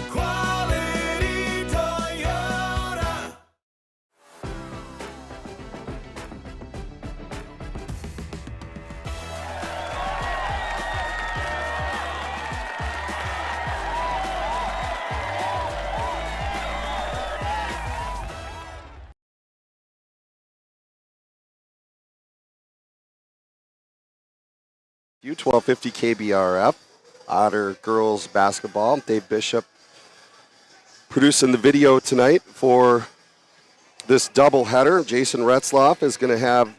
Quality Toyota. U1250 KBRF, Otter girls basketball. Dave Bishop producing the video tonight for this doubleheader. Jason Retzloff is going to have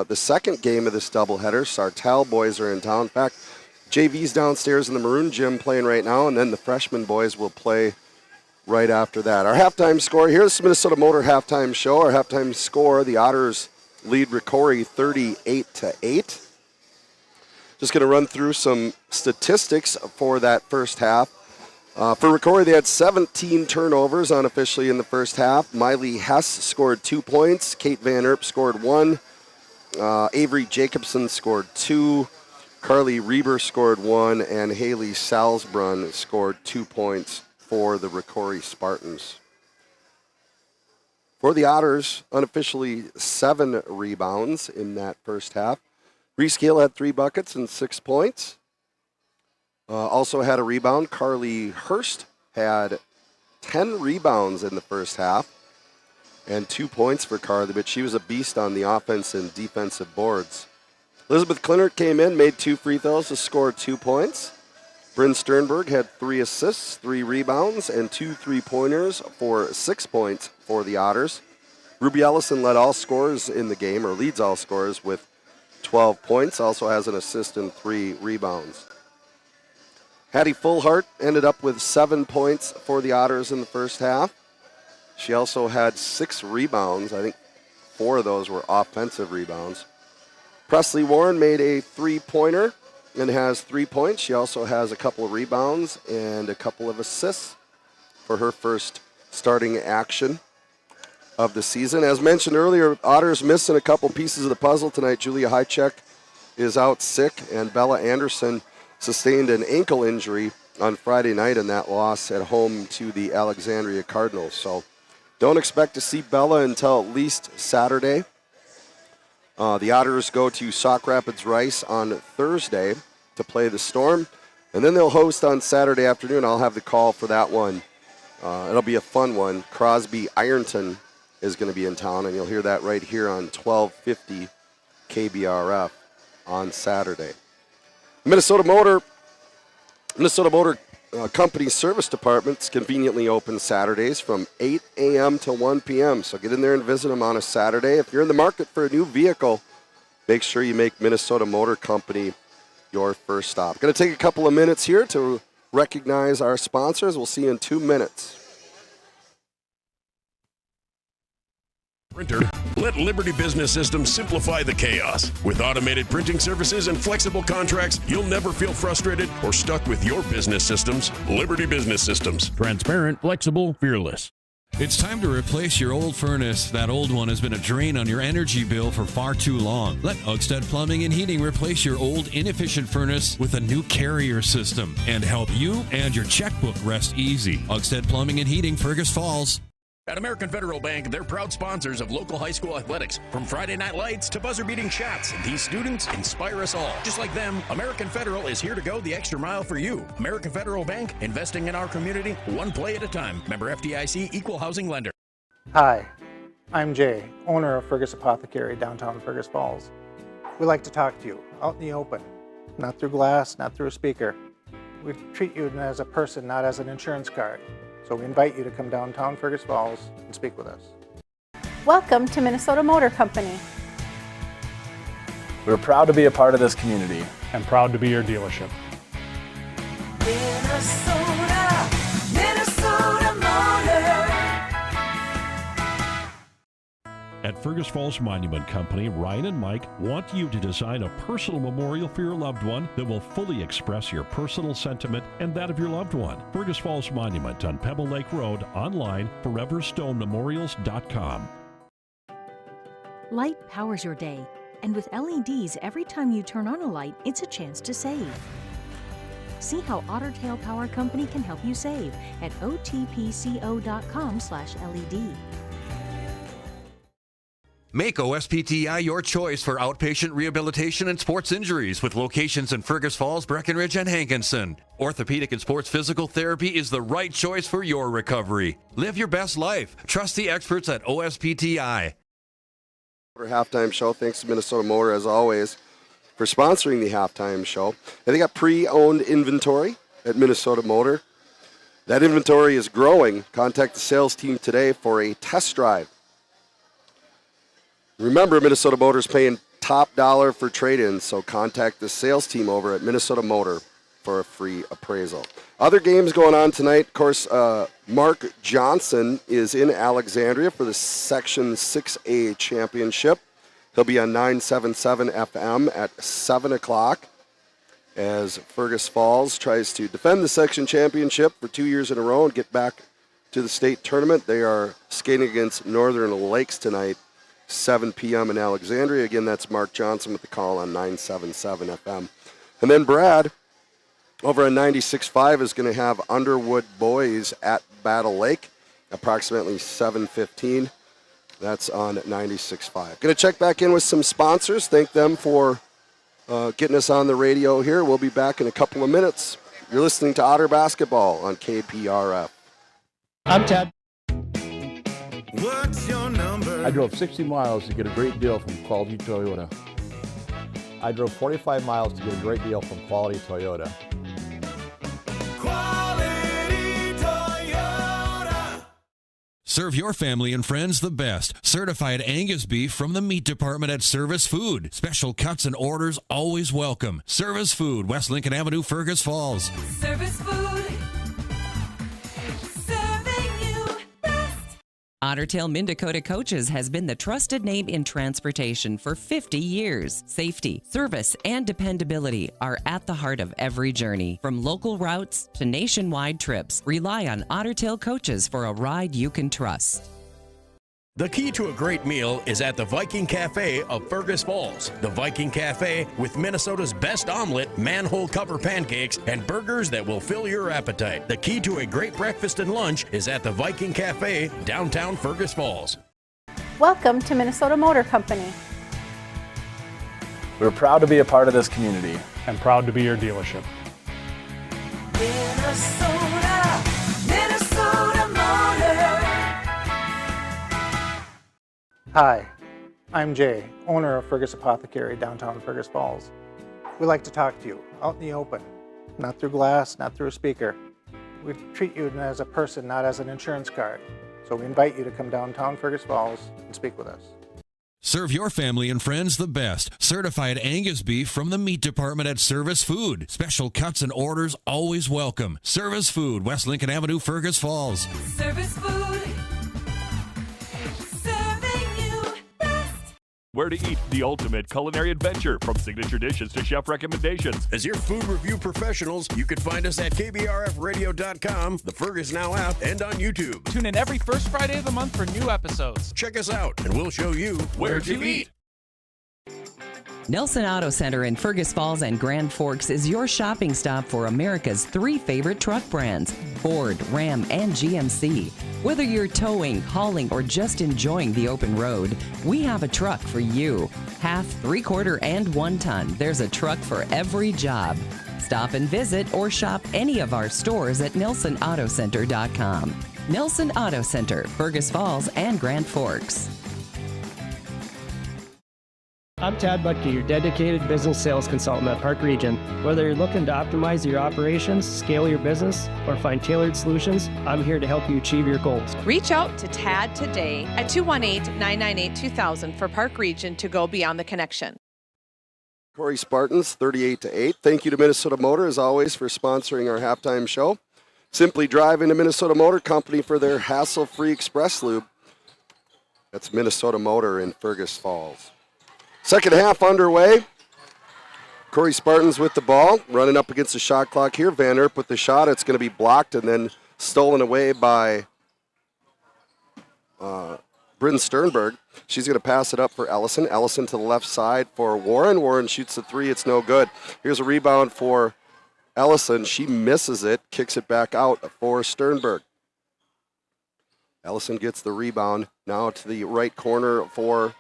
the second game of this doubleheader. Sartell boys are in town. In fact, JV's downstairs in the Maroon Gym playing right now, and then the freshman boys will play right after that. Our halftime score, here's the Minnesota Motor halftime show. Our halftime score, the Otters lead Rocori 38-8. Just going to run through some statistics for that first half. For Rocori, they had 17 turnovers unofficially in the first half. Miley Hess scored 2 points. Kate Van Erp scored 1. Avery Jacobson scored 2. Carly Reber scored 1. And Haley Salzbrunn scored 2 points for the Rocori Spartans. For the Otters, unofficially 7 rebounds in that first half. Reese Gale had 3 buckets and 6 points. Also had a rebound. Carly Hurst had 10 rebounds in the first half and 2 points for Carly, but she was a beast on the offense and defensive boards. Elizabeth Klinert came in, made 2 free throws to score 2 points. Bryn Sternberg had 3 assists, 3 rebounds, and 2 3-pointers for 6 points for the Otters. Ruby Ellison led all scorers in the game, or leads all scorers with 12 points, also has an assist and 3 rebounds. Hattie Fullhart ended up with 7 points for the Otters in the first half. She also had 6 rebounds. I think 4 of those were offensive rebounds. Presley Warren made a 3-pointer and has 3 points. She also has a couple of rebounds and a couple of assists for her first starting action of the season. As mentioned earlier, Otters missing a couple pieces of the puzzle tonight. Julia Hychek is out sick, and Bella Anderson sustained an ankle injury on Friday night in that loss at home to the Alexandria Cardinals. So don't expect to see Bella until at least Saturday. The Otters go to Sauk Rapids Rice on Thursday to play the Storm, and then they'll host on Saturday afternoon. I'll have the call for that one. It'll be a fun one. Crosby Ironton is going to be in town, and you'll hear that right here on 1250 KBRF on Saturday. Minnesota Motor Company Service Department's conveniently open Saturdays from 8 a.m. to 1 p.m., so get in there and visit them on a Saturday. If you're in the market for a new vehicle, make sure you make Minnesota Motor Company your first stop. Going to take a couple of minutes here to recognize our sponsors. We'll see you in 2 minutes. Printer. Let Liberty Business Systems simplify the chaos. With automated printing services and flexible contracts, you'll never feel frustrated or stuck with your business systems. Liberty Business Systems. Transparent, flexible, fearless. It's time to replace your old furnace. That old one has been a drain on your energy bill for far too long. Let Otters Plumbing and Heating replace your old inefficient furnace with a new carrier system and help you and your checkbook rest easy. Otters Plumbing and Heating, Fergus Falls. At American Federal Bank, they're proud sponsors of local high school athletics. From Friday night lights to buzzer-beating shots, these students inspire us all. Just like them, American Federal is here to go the extra mile for you. American Federal Bank, investing in our community, one play at a time. Member FDIC, equal housing lender. Hi, I'm Jay, owner of Fergus Apothecary, downtown Fergus Falls. We like to talk to you out in the open, not through glass, not through a speaker. We treat you as a person, not as an insurance card. So we invite you to come downtown Fergus Falls and speak with us. Welcome to Minnesota Motor Company. We're proud to be a part of this community. And proud to be your dealership. Minnesota Motor. At Fergus Falls Monument Company, Ryan and Mike want you to design a personal memorial for your loved one that will fully express your personal sentiment and that of your loved one. Fergus Falls Monument on Pebble Lake Road, online, foreverstonememorials.com. Light powers your day. And with LEDs, every time you turn on a light, it's a chance to save. See how Otter Tail Power Company can help you save at otpco.com/LED. Make OSPTI your choice for outpatient rehabilitation and sports injuries with locations in Fergus Falls, Breckenridge, and Hankinson. Orthopedic and sports physical therapy is the right choice for your recovery. Live your best life. Trust the experts at OSPTI. Our halftime show, thanks to Minnesota Motor, as always, for sponsoring the halftime show. And they got pre-owned inventory at Minnesota Motor. That inventory is growing. Contact the sales team today for a test drive. Remember, Minnesota Motor is paying top dollar for trade-ins, so contact the sales team over at Minnesota Motor for a free appraisal. Other games going on tonight, of course, Mark Johnson is in Alexandria for the Section 6A Championship. He'll be on 977 FM at 7 o'clock as Fergus Falls tries to defend the Section Championship for 2 years in a row and get back to the state tournament. They are skating against Northern Lakes tonight, 7 p.m. in Alexandria. Again, that's Mark Johnson with the call on 977 FM. And then Brad over on 96.5 is going to have Underwood Boys at Battle Lake, approximately 7:15. That's on 96.5. Going to check back in with some sponsors. Thank them for getting us on the radio here. We'll be back in a couple of minutes. You're listening to Otter Basketball on KBRF. I'm Ted. What's your number? I drove 60 miles to get a great deal from Quality Toyota. I drove 45 miles to get a great deal from Quality Toyota. Quality Toyota. Serve your family and friends the best. Certified Angus beef from the meat department at Service Food. Special cuts and orders always welcome. Service Food, West Lincoln Avenue, Fergus Falls. Service Food. Otter Tail Minn-Dakota Coaches has been the trusted name in transportation for 50 years. Safety, service, and dependability are at the heart of every journey. From local routes to nationwide trips, rely on Otter Tail Coaches for a ride you can trust. The key to a great meal is at the Viking Cafe of Fergus Falls. The Viking Cafe with Minnesota's best omelet, manhole cover pancakes, and burgers that will fill your appetite. The key to a great breakfast and lunch is at the Viking Cafe, downtown Fergus Falls. Welcome to Minnesota Motor Company. We're proud to be a part of this community. And proud to be your dealership. Minnesota Motor. Hi, I'm Jay, owner of Fergus Apothecary, downtown Fergus Falls. We like to talk to you out in the open, not through glass, not through a speaker. We treat you as a person, not as an insurance card. So we invite you to come downtown Fergus Falls and speak with us. Serve your family and friends the best. Certified Angus beef from the meat department at Service Food. Special cuts and orders always welcome. Service Food, West Lincoln Avenue, Fergus Falls. Service Food. Where to eat, the ultimate culinary adventure, from signature dishes to chef recommendations. As your food review professionals, you can find us at KBRFradio.com, the Fergus Now app, and on YouTube. Tune in every first Friday of the month for new episodes. Check us out, and we'll show you where to eat. Nelson Auto Center in Fergus Falls and Grand Forks is your shopping stop for America's 3 favorite truck brands, Ford, Ram, and GMC. Whether you're towing, hauling, or just enjoying the open road, we have a truck for you. Half, 3/4, and 1 ton, there's a truck for every job. Stop and visit or shop any of our stores at NelsonAutoCenter.com. Nelson Auto Center, Fergus Falls and Grand Forks. I'm Tad Butke, your dedicated business sales consultant at Park Region. Whether you're looking to optimize your operations, scale your business, or find tailored solutions, I'm here to help you achieve your goals. Reach out to Tad today at 218-998-2000 for Park Region to go beyond the connection. Rocori Spartans, 38-8. Thank you to Minnesota Motor, as always, for sponsoring our halftime show. Simply drive into Minnesota Motor Company for their hassle-free express lube. That's Minnesota Motor in Fergus Falls. Second half underway. Rocori Spartans with the ball, running up against the shot clock here. Van Erp with the shot. It's going to be blocked and then stolen away by Bryn Sternberg. She's going to pass it up for Ellison. Ellison to the left side for Warren. Warren shoots the three. It's no good. Here's a rebound for Ellison. She misses it, kicks it back out for Sternberg. Ellison gets the rebound. Now to the right corner for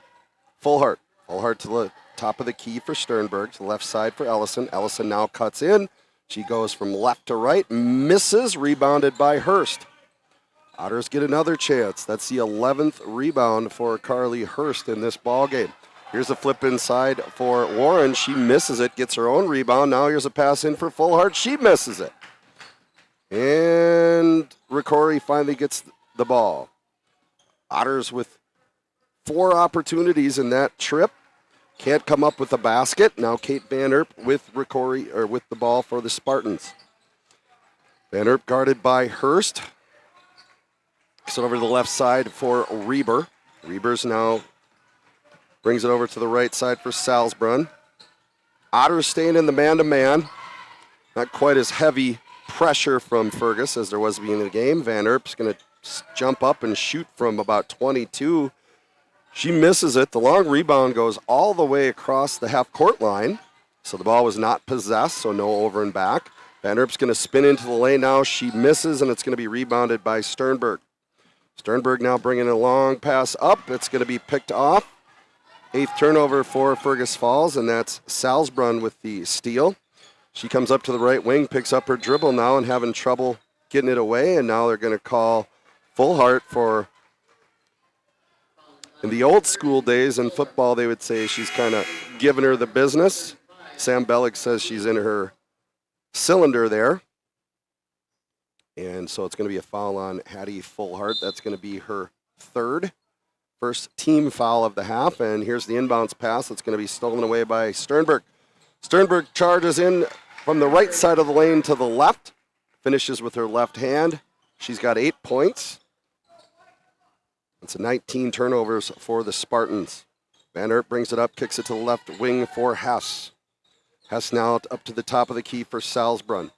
Fullhart. Fullhart to the top of the key for Sternberg. To the left side for Ellison. Ellison now cuts in. She goes from left to right. Misses. Rebounded by Hurst. Otters get another chance. That's the 11th rebound for Carly Hurst in this ball game. Here's a flip inside for Warren. She misses it, gets her own rebound. Now here's a pass in for Fullhart. She misses it. And Rocori finally gets the ball. Otters with 4 opportunities in that trip. Can't come up with a basket. Now Kate Van Erp with Rocori, or with the ball for the Spartans. Van Erp guarded by Hurst. Kicks it over to the left side for Reber. Reber's now brings it over to the right side for Salzbrunn. Otters staying in the man-to-man. Not quite as heavy pressure from Fergus as there was at the beginning of the game. Van Erp's going to jump up and shoot from about 22. She misses it. The long rebound goes all the way across the half-court line. So the ball was not possessed, so no over and back. Van Erp's going to spin into the lane now. She misses, and it's going to be rebounded by Sternberg. Sternberg now bringing a long pass up. It's going to be picked off. 8th turnover for Fergus Falls, and that's Salzbrunn with the steal. She comes up to the right wing, picks up her dribble now and having trouble getting it away, and now they're going to call Fullhart for, in the old school days in football, they would say she's kind of giving her the business. Sam Bellick says she's in her cylinder there. And so it's going to be a foul on Hattie Fullhart. That's going to be her first team foul of the half. And here's the inbounds pass. That's going to be stolen away by Sternberg. Sternberg charges in from the right side of the lane to the left. Finishes with her left hand. She's got 8 points. It's 19 turnovers for the Spartans. Van Erp brings it up, kicks it to the left wing for Hess. Hess now up to the top of the key for Salzbrunn.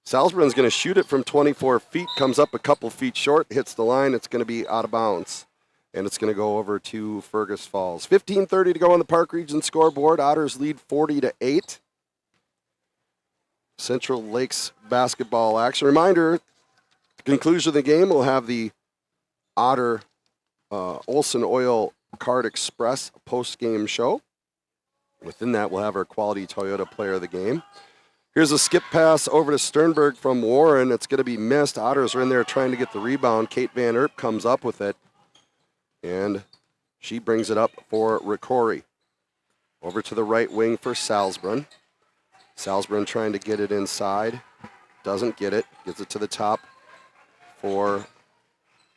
Salzbrunn's going to shoot it from 24 feet, comes up a couple feet short, hits the line. It's going to be out of bounds, and it's going to go over to Fergus Falls. 15:30 to go on the Park Region scoreboard. Otters lead 40-8. Central Lakes basketball action. Reminder, at the conclusion of the game, we'll have the Otter Olson Oil Card Express post-game show. Within that, we'll have our Quality Toyota Player of the Game. Here's a skip pass over to Sternberg from Warren. It's going to be missed. Otters are in there trying to get the rebound. Kate Van Erp comes up with it, and she brings it up for Rocori. Over to the right wing for Salzbrunn. Salzbrunn trying to get it inside. Doesn't get it. Gets it to the top for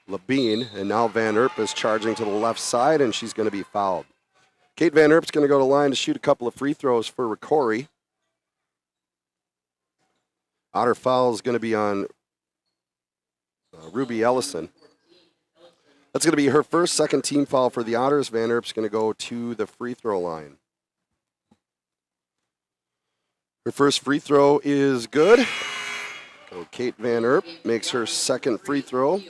Labine. And now Van Erp is charging to the left side, and she's going to be fouled. Kate Van Erp's going to go to the line to shoot a couple of free throws for Rocori. Otter foul is going to be on Ruby Ellison. That's going to be her second team foul for the Otters. Van Erp's going to go to the free throw line. Her first free throw is good. So Kate Van Erp makes her second free throw.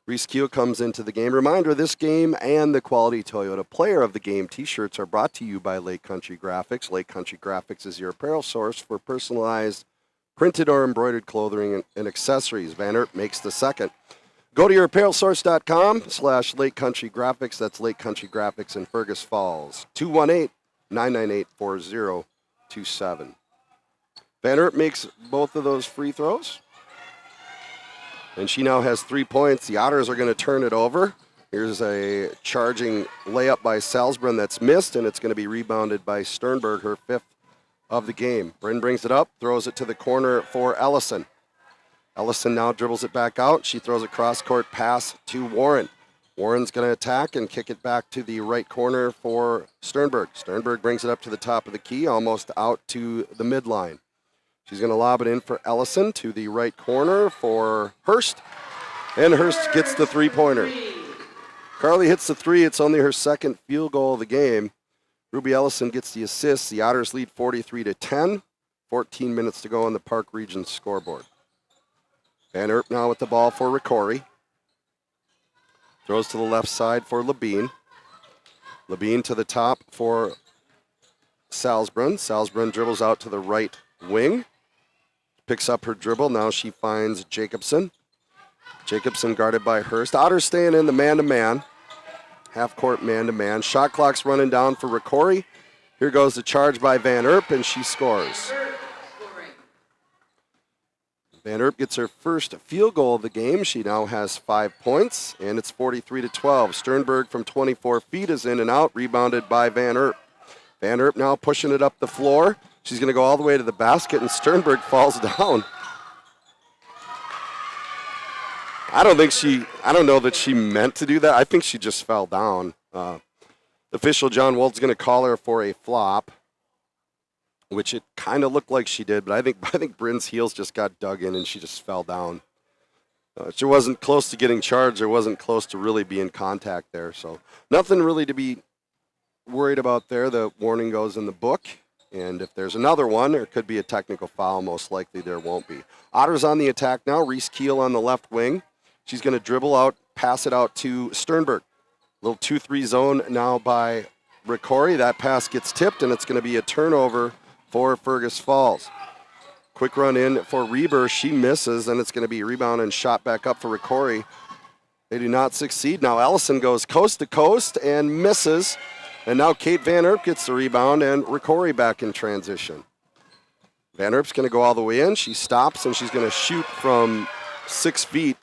Reese Keel comes into the game. Reminder, this game and the Quality Toyota Player of the Game t-shirts are brought to you by Lake Country Graphics. Lake Country Graphics is your apparel source for personalized printed or embroidered clothing and accessories. Van Erp makes the second. Go to yourapparelsource.com/Lake Country Graphics. That's Lake Country Graphics in Fergus Falls. 218-998-4027. Van Erp makes both of those free throws. And she now has 3 points. The Otters are going to turn it over. Here's a charging layup by Salzbrunn that's missed, and it's going to be rebounded by Sternberg, her 5th of the game. Bryn brings it up, throws it to the corner for Ellison. Ellison now dribbles it back out. She throws a cross-court pass to Warren. Warren's going to attack and kick it back to the right corner for Sternberg. Sternberg brings it up to the top of the key, almost out to the midline. She's going to lob it in for Ellison to the right corner for Hurst. And Hurst gets the three-pointer. Carly hits the three. It's only her second field goal of the game. Ruby Ellison gets the assist. The Otters lead 43-10. 14 minutes to go on the Park Region scoreboard. Van Erp now with the ball for Rocori. Throws to the left side for Labine. Labine to the top for Salzbrunn. Salzbrunn dribbles out to the right wing. Picks up her dribble. Now she finds Jacobson. Jacobson guarded by Hurst. Otters staying in the man-to-man. Half-court man-to-man. Shot clock's running down for Rocori. Here goes the charge by Van Erp, and she scores. Van Erp gets her first field goal of the game. She now has 5 points, and it's 43-12. Sternberg from 24 feet is in and out, rebounded by Van Erp. Van Erp now pushing it up the floor. She's going to go all the way to the basket, and Sternberg falls down. I don't know that she meant to do that. I think she just fell down. Official John Wold's going to call her for a flop, which it kind of looked like she did, but I think Bryn's heels just got dug in and she just fell down. She wasn't close to getting charged or wasn't close to really be in contact there, so nothing really to be worried about there. The warning goes in the book, and if there's another one, there could be a technical foul. Most likely there won't be. Otters on the attack now. Reese Keel on the left wing. She's going to dribble out, pass it out to Sternberg. Little 2-3 zone now by Rocori. That pass gets tipped, and it's going to be a turnover for Fergus Falls. Quick run in for Reber. She misses, and it's going to be rebound and shot back up for Rocori. They do not succeed. Now Ellison goes coast to coast and misses. And now Kate Van Erp gets the rebound, and Rocori back in transition. Van Erp's going to go all the way in. She stops, and she's going to shoot from 6 feet.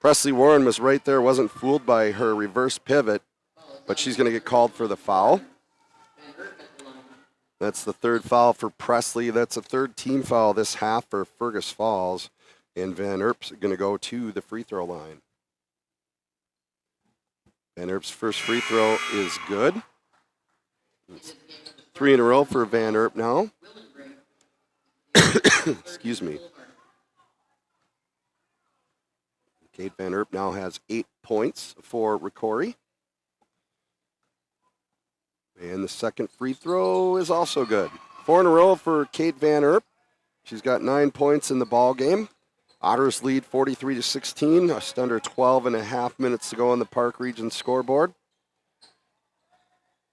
Presley Warren was right there, wasn't fooled by her reverse pivot, but she's going to get called for the foul. That's the third foul for Presley. That's a third team foul this half for Fergus Falls. And Van Erp's going to go to the free throw line. Van Erp's first free throw is good. It's 3 in a row for Van Erp now. Excuse me. Kate Van Erp now has 8 points for Rocori. And the second free throw is also good. 4 in a row for Kate Van Erp. She's got 9 points in the ball game. Otters lead 43-16, just under 12 and a half minutes to go on the Park Region scoreboard.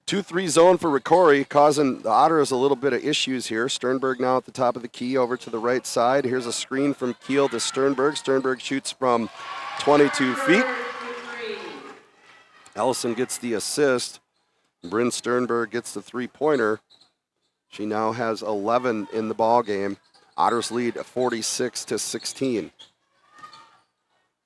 2-3 zone for Rocori, causing the Otters a little bit of issues here. Sternberg now at the top of the key over to the right side. Here's a screen from Keel to Sternberg. Sternberg shoots from 22 feet. Ellison gets the assist. Bryn Sternberg gets the three-pointer. She now has 11 in the ball game. Otters lead 46-16.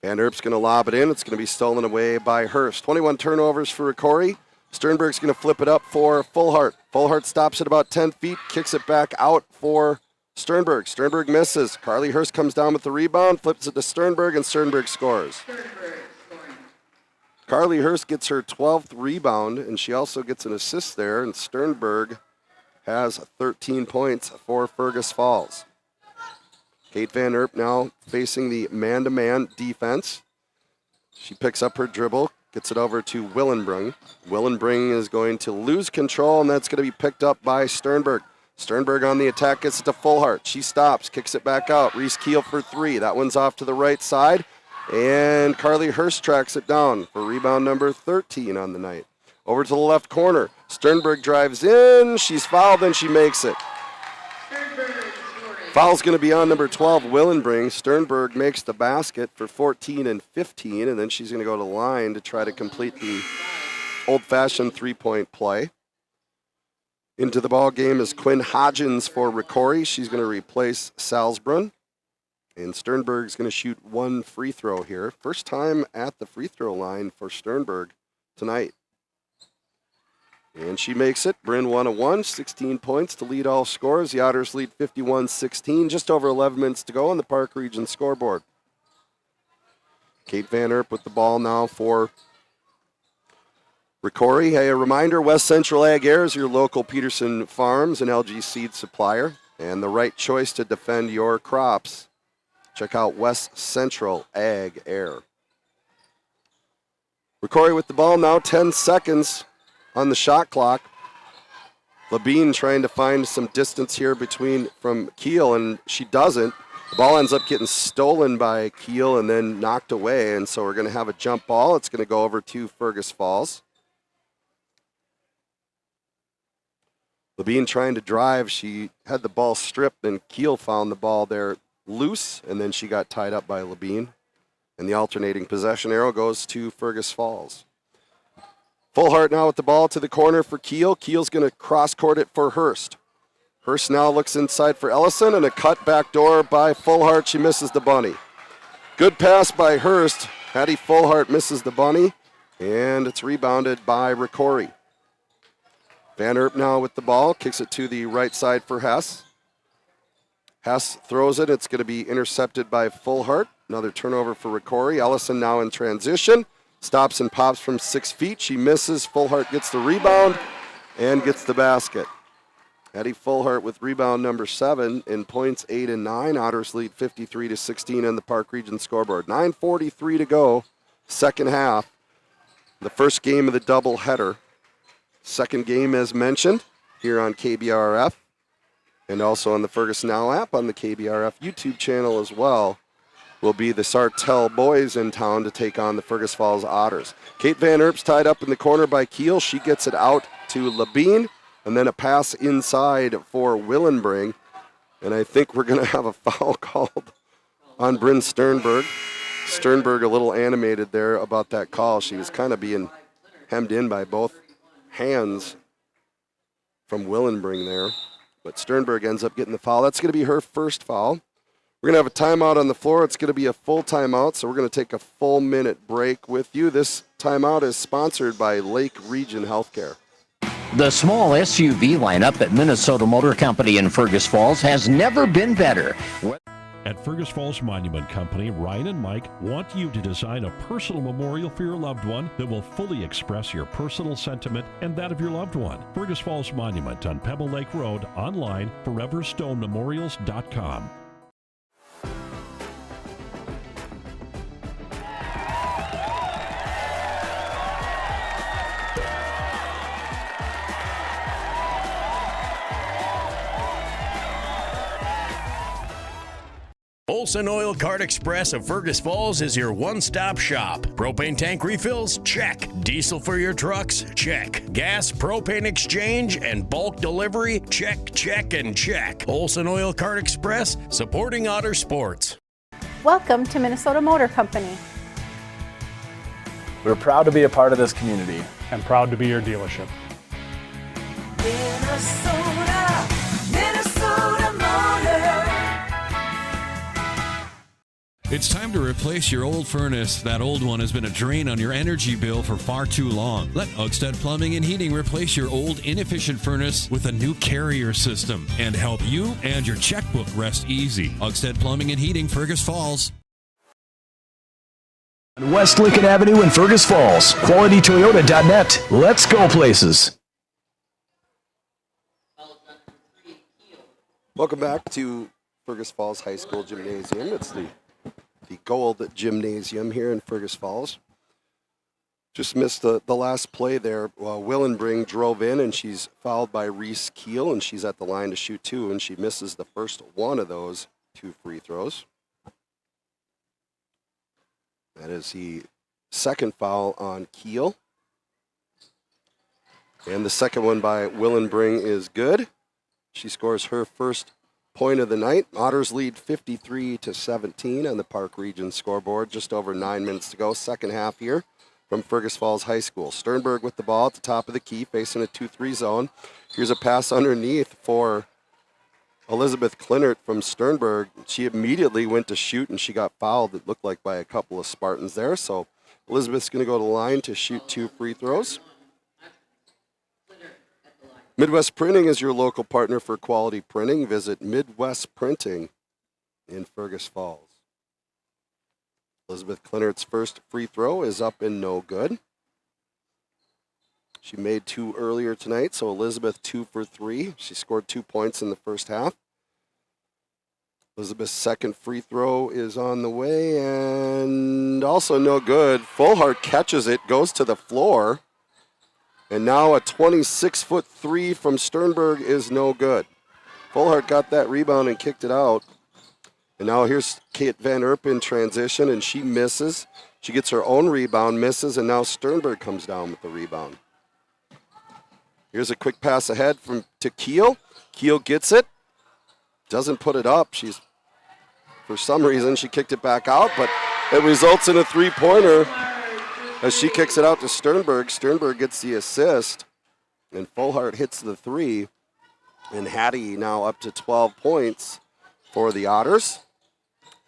Van Erp's going to lob it in. It's going to be stolen away by Hurst. 21 turnovers for Rocori. Sternberg's going to flip it up for Fullhart. Fullhart stops at about 10 feet, kicks it back out for Sternberg. Sternberg misses. Carly Hurst comes down with the rebound, flips it to Sternberg, and Sternberg scores. Carly Hurst gets her 12th rebound, and she also gets an assist there, and Sternberg has 13 points for Fergus Falls. Kate Van Erp now facing the man-to-man defense. She picks up her dribble, gets it over to Willenbring. Willenbring is going to lose control, and that's going to be picked up by Sternberg. Sternberg on the attack, gets it to Fullhart. She stops, kicks it back out. Reese Keel for 3. That one's off to the right side. And Carly Hurst tracks it down for rebound number 13 on the night. Over to the left corner. Sternberg drives in. She's fouled, and she makes it. Foul's going to be on number 12, Willenbring. Sternberg makes the basket for 14 and 15, and then she's going to go to the line to try to complete the old-fashioned three-point play. Into the ball game is Quinn Hodgins for Rocori. She's going to replace Salzbrunn. And Sternberg's going to shoot one free throw here. First time at the free throw line for Sternberg tonight. And she makes it. Bryn 1-1, 16 points to lead all scores. The Otters lead 51-16, just over 11 minutes to go on the Park Region scoreboard. Kate Van Erp with the ball now for Rocori. Hey, a reminder, West Central Ag Air is your local Peterson Farms and LG seed supplier, and the right choice to defend your crops. Check out West Central Ag Air. Rocori with the ball now, 10 seconds on the shot clock. Labine trying to find some distance here from Keel, and she doesn't. The ball ends up getting stolen by Kiel and then knocked away, and so we're going to have a jump ball. It's going to go over to Fergus Falls. Labine trying to drive. She had the ball stripped, and Kiel found the ball there loose, and then she got tied up by Labine. And the alternating possession arrow goes to Fergus Falls. Fullhart now with the ball to the corner for Kiel. Kiel's going to cross-court it for Hurst. Hurst now looks inside for Ellison, and a cut back door by Fullhart. She misses the bunny. Good pass by Hurst. Hattie Fullhart misses the bunny, and it's rebounded by Rocori. Van Erp now with the ball, kicks it to the right side for Hess. Hess throws it. It's going to be intercepted by Fullhart. Another turnover for Rocori. Ellison now in transition. Stops and pops from 6 feet. She misses. Fullhart gets the rebound and gets the basket. Hattie Fullhart with rebound number 7 in points 8 and 9. Otters lead 53-16 on the Park Region scoreboard. 9:43 to go, second half. The first game of the doubleheader. Second game, as mentioned, here on KBRF and also on the Fergus Now app on the KBRF YouTube channel as well, will be the Sartell boys in town to take on the Fergus Falls Otters. Kate Van Erp's tied up in the corner by Kiel. She gets it out to Labine, and then a pass inside for Willenbring. And I think we're going to have a foul called on Bryn Sternberg. Sternberg a little animated there about that call. She was kind of being hemmed in by both hands from Willenbring there. But Sternberg ends up getting the foul. That's going to be her first foul. We're going to have a timeout on the floor. It's going to be a full timeout, so we're going to take a full minute break with you. This timeout is sponsored by Lake Region Healthcare. The small SUV lineup at Minnesota Motor Company in Fergus Falls has never been better. At Fergus Falls Monument Company, Ryan and Mike want you to design a personal memorial for your loved one that will fully express your personal sentiment and that of your loved one. Fergus Falls Monument on Pebble Lake Road, online, foreverstonememorials.com. Olson Oil Cart Express of Fergus Falls is your one-stop shop. Propane tank refills? Check. Diesel for your trucks? Check. Gas, propane exchange, and bulk delivery? Check, check, and check. Olson Oil Cart Express, supporting Otter sports. Welcome to Minnesota Motor Company. We're proud to be a part of this community. And proud to be your dealership. Minnesota Motor. It's time to replace your old furnace. That old one has been a drain on your energy bill for far too long. Let Otters Plumbing and Heating replace your old inefficient furnace with a new carrier system and help you and your checkbook rest easy. Otters Plumbing and Heating, Fergus Falls. On West Lincoln Avenue in Fergus Falls, QualityToyota.net. Let's go places. Welcome back to Fergus Falls High School Gymnasium. It's the Gold Gymnasium here in Fergus Falls. Just missed the last play there. Willenbring drove in, and she's fouled by Reese Kiel, and she's at the line to shoot 2, and she misses the first one of those 2 free throws. That is the second foul on Kiel. And the second one by Willenbring is good. She scores her first point of the night. Otters lead 53-17 on the Park Region scoreboard. Just over 9 minutes to go. Second half here from Fergus Falls High School. Sternberg with the ball at the top of the key, facing a 2-3 zone. Here's a pass underneath for Elizabeth Klinert from Sternberg. She immediately went to shoot, and she got fouled, it looked like, by a couple of Spartans there. So Elizabeth's going to go to the line to shoot 2 free throws. Midwest Printing is your local partner for quality printing. Visit Midwest Printing in Fergus Falls. Elizabeth Klinert's first free throw is up and no good. She made 2 earlier tonight, so Elizabeth 2 for 3. She scored 2 points in the first half. Elizabeth's second free throw is on the way and also no good. Fullhart catches it, goes to the floor. And now a 26-foot 3 from Sternberg is no good. Fullhart got that rebound and kicked it out. And now here's Kate Van Erp in transition, and she misses. She gets her own rebound, misses, and now Sternberg comes down with the rebound. Here's a quick pass ahead to Keel. Keel gets it, doesn't put it up. For some reason, she kicked it back out, but it results in a three-pointer as she kicks it out to Sternberg. Sternberg gets the assist, and Fullhart hits the three, and Hattie now up to 12 points for the Otters.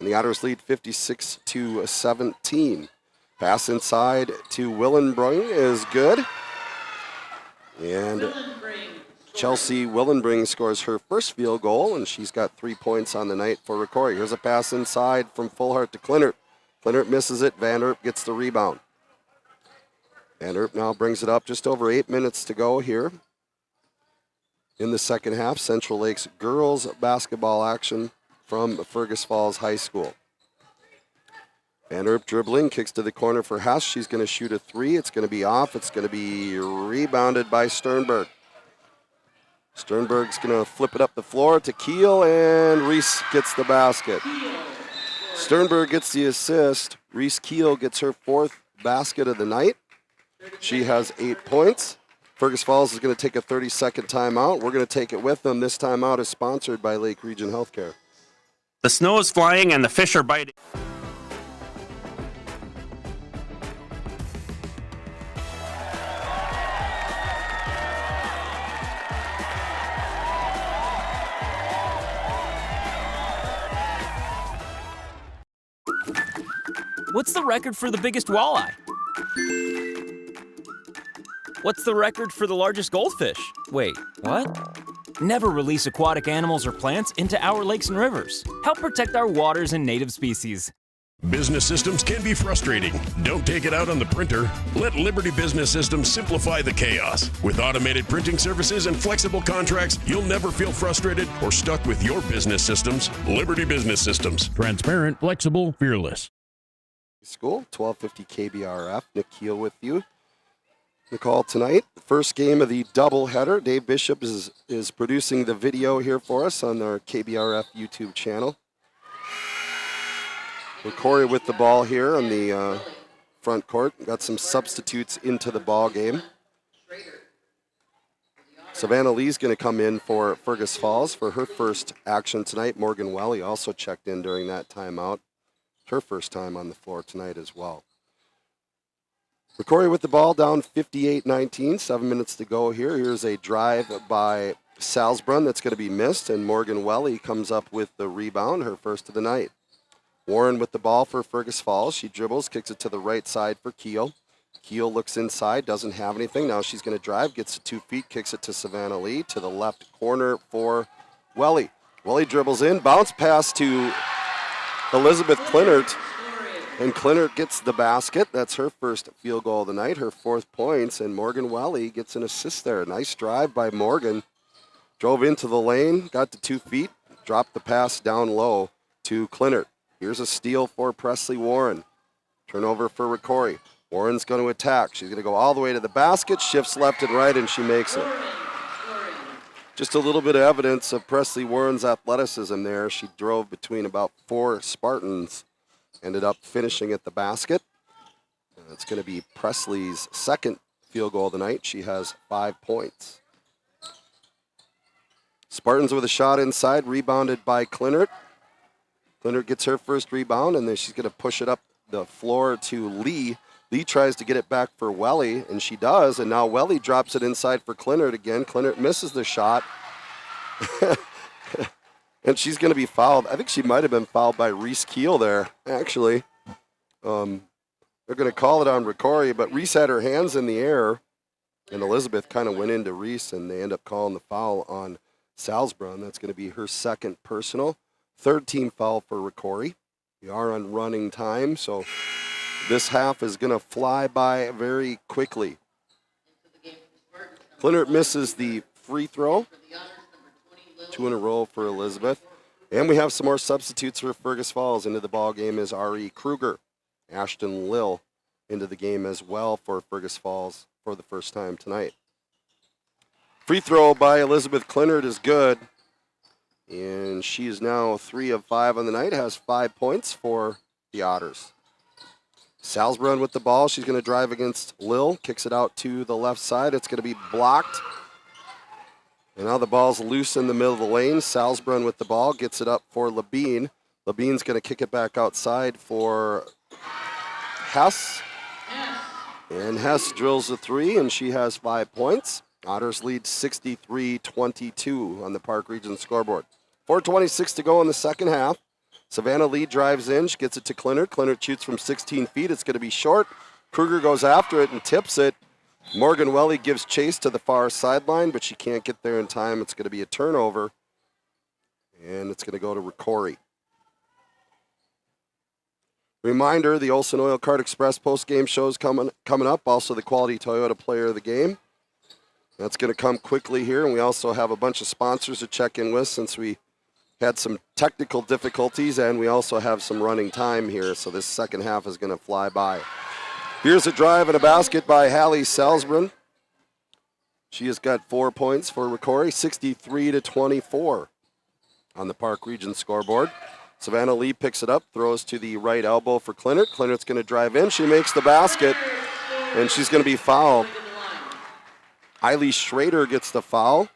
And the Otters lead 56-17. Pass inside to Willenbring is good. And Chelsea Willenbring scores her first field goal, and she's got 3 points on the night for Rocori. Here's a pass inside from Fullhart to Klinert. Klinert misses it. Van Erp gets the rebound. Van Erp now brings it up. Just over 8 minutes to go here in the second half. Central Lakes girls basketball action from Fergus Falls High School. Van Erp dribbling, kicks to the corner for Hess. She's going to shoot a three. It's going to be off. It's going to be rebounded by Sternberg. Sternberg's going to flip it up the floor to Keel, and Reese gets the basket. Sternberg gets the assist. Reese Keel gets her fourth basket of the night. She has 8 points. Fergus Falls is going to take a 30-second timeout. We're going to take it with them. This timeout is sponsored by Lake Region Healthcare. The snow is flying and the fish are biting. What's the record for the biggest walleye? What's the record for the largest goldfish? Wait, what? Never release aquatic animals or plants into our lakes and rivers. Help protect our waters and native species. Business systems can be frustrating. Don't take it out on the printer. Let Liberty Business Systems simplify the chaos. With automated printing services and flexible contracts, you'll never feel frustrated or stuck with your business systems. Liberty Business Systems. Transparent, flexible, fearless. School, 1250 KBRF. Nick Keel with you. The call tonight, first game of the doubleheader. Dave Bishop is producing the video here for us on our KBRF YouTube channel. Rocori with the ball here on the front court. Got some substitutes into the ball game. Savannah Lee's going to come in for Fergus Falls for her first action tonight. Morgan Welly also checked in during that timeout. Her first time on the floor tonight as well. Rocori with the ball, down 58-19, 7 minutes to go here. Here's a drive by Salzbrunn that's going to be missed, and Morgan Welly comes up with the rebound, her first of the night. Warren with the ball for Fergus Falls. She dribbles, kicks it to the right side for Keel. Keel looks inside, doesn't have anything. Now she's going to drive, gets to 2 feet, kicks it to Savannah Lee, to the left corner for Welly. Welly dribbles in, bounce pass to Elizabeth Klinert. And Klinert gets the basket. That's her first field goal of the night, her 4th points, and Morgan Welly gets an assist there. Nice drive by Morgan. Drove into the lane, got to 2 feet, dropped the pass down low to Klinert. Here's a steal for Presley Warren. Turnover for Rocori. Warren's going to attack. She's going to go all the way to the basket, shifts left and right, and she makes it. Just a little bit of evidence of Presley Warren's athleticism there. She drove between about 4 Spartans. Ended up finishing at the basket. It's going to be Presley's second field goal of the night. She has 5 points. Spartans with a shot inside, rebounded by Klinert. Klinert gets her first rebound, and then she's going to push it up the floor to Lee. Lee tries to get it back for Welly, and she does, and now Welly drops it inside for Klinert again. Klinert misses the shot. And she's going to be fouled. I think she might have been fouled by Reese Keel there, actually. They're going to call it on Rocori, but Reese had her hands in the air, and Elizabeth kind of went into Reese, and they end up calling the foul on Salzbrunn. That's going to be her second personal. 3rd team foul for Rocori. We are on running time, so this half is going to fly by very quickly. Klinert misses the free throw. 2 in a row for Elizabeth. And we have some more substitutes for Fergus Falls. Into the ball game is R.E. Kruger. Ashton Lill into the game as well for Fergus Falls for the first time tonight. Free throw by Elizabeth Klinert is good. And she is now 3 of 5 on the night, has 5 points for the Otters. Salzbrunn with the ball. She's going to drive against Lil, kicks it out to the left side. It's going to be blocked. And now the ball's loose in the middle of the lane. Salzbrunn with the ball, gets it up for Labine. Labine's going to kick it back outside for Hess. And Hess drills a 3, and she has 5 points. Otters lead 63-22 on the Park Region scoreboard. 4:26 to go in the second half. Savannah Lee drives in. She gets it to Clinard. Clinard shoots from 16 feet. It's going to be short. Kruger goes after it and tips it. Morgan Welly gives chase to the far sideline, but she can't get there in time. It's going to be a turnover, and it's going to go to Rocori. Reminder, the Olson Oil Card Express post-game shows coming up. Also, the Quality Toyota Player of the Game. That's going to come quickly here, and we also have a bunch of sponsors to check in with since we had some technical difficulties, and we also have some running time here, so this second half is going to fly by. Here's a drive and a basket by Hallie Salzbrunn. She has got 4 points for Rocori, 63-24 on the Park Region scoreboard. Savannah Lee picks it up, throws to the right elbow for Clinard. Clinard's going to drive in. She makes the basket, and she's going to be fouled. Eiley Schrader gets the foul.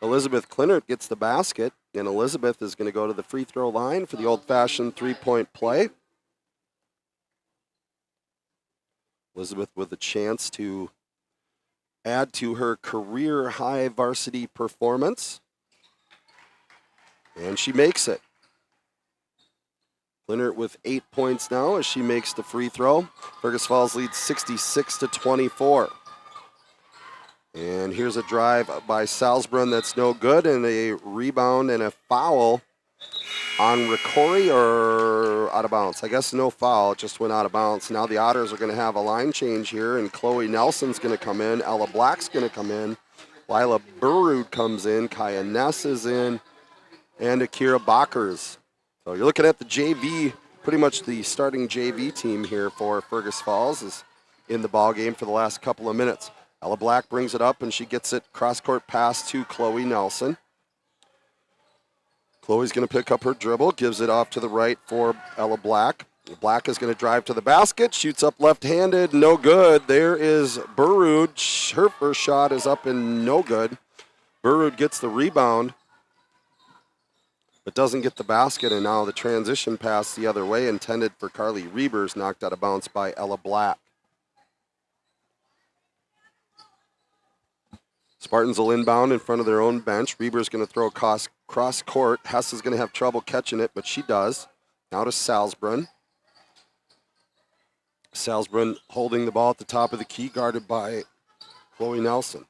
Elizabeth Clinard gets the basket, and Elizabeth is going to go to the free throw line for the old-fashioned three-point play. Elizabeth with a chance to add to her career-high varsity performance. And she makes it. Clinard with 8 points now as she makes the free throw. Fergus Falls leads 66-24. And here's a drive by Salzbrunn that's no good, and a rebound and a foul on Rocori, or out of bounds. I guess no foul, it just went out of bounds. Now the Otters are going to have a line change here, and Chloe Nelson's going to come in. Ella Black's going to come in. Lila Burrud comes in. Kaya Ness is in. And Akira Bakers. So you're looking at the JV, pretty much the starting JV team here for Fergus Falls is in the ball game for the last couple of minutes. Ella Black brings it up, and she gets it cross-court pass to Chloe Nelson. Chloe's going to pick up her dribble, gives it off to the right for Ella Black. Black is going to drive to the basket, shoots up left-handed, no good. There is Burrud. Her first shot is up and no good. Burrud gets the rebound, but doesn't get the basket, and now the transition pass the other way, intended for Carly Reibers, knocked out of bounds by Ella Black. Spartans will inbound in front of their own bench. Reber's going to throw cross court. Hess is going to have trouble catching it, but she does. Now to Salzbrunn. Salzbrunn holding the ball at the top of the key, guarded by Chloe Nelson.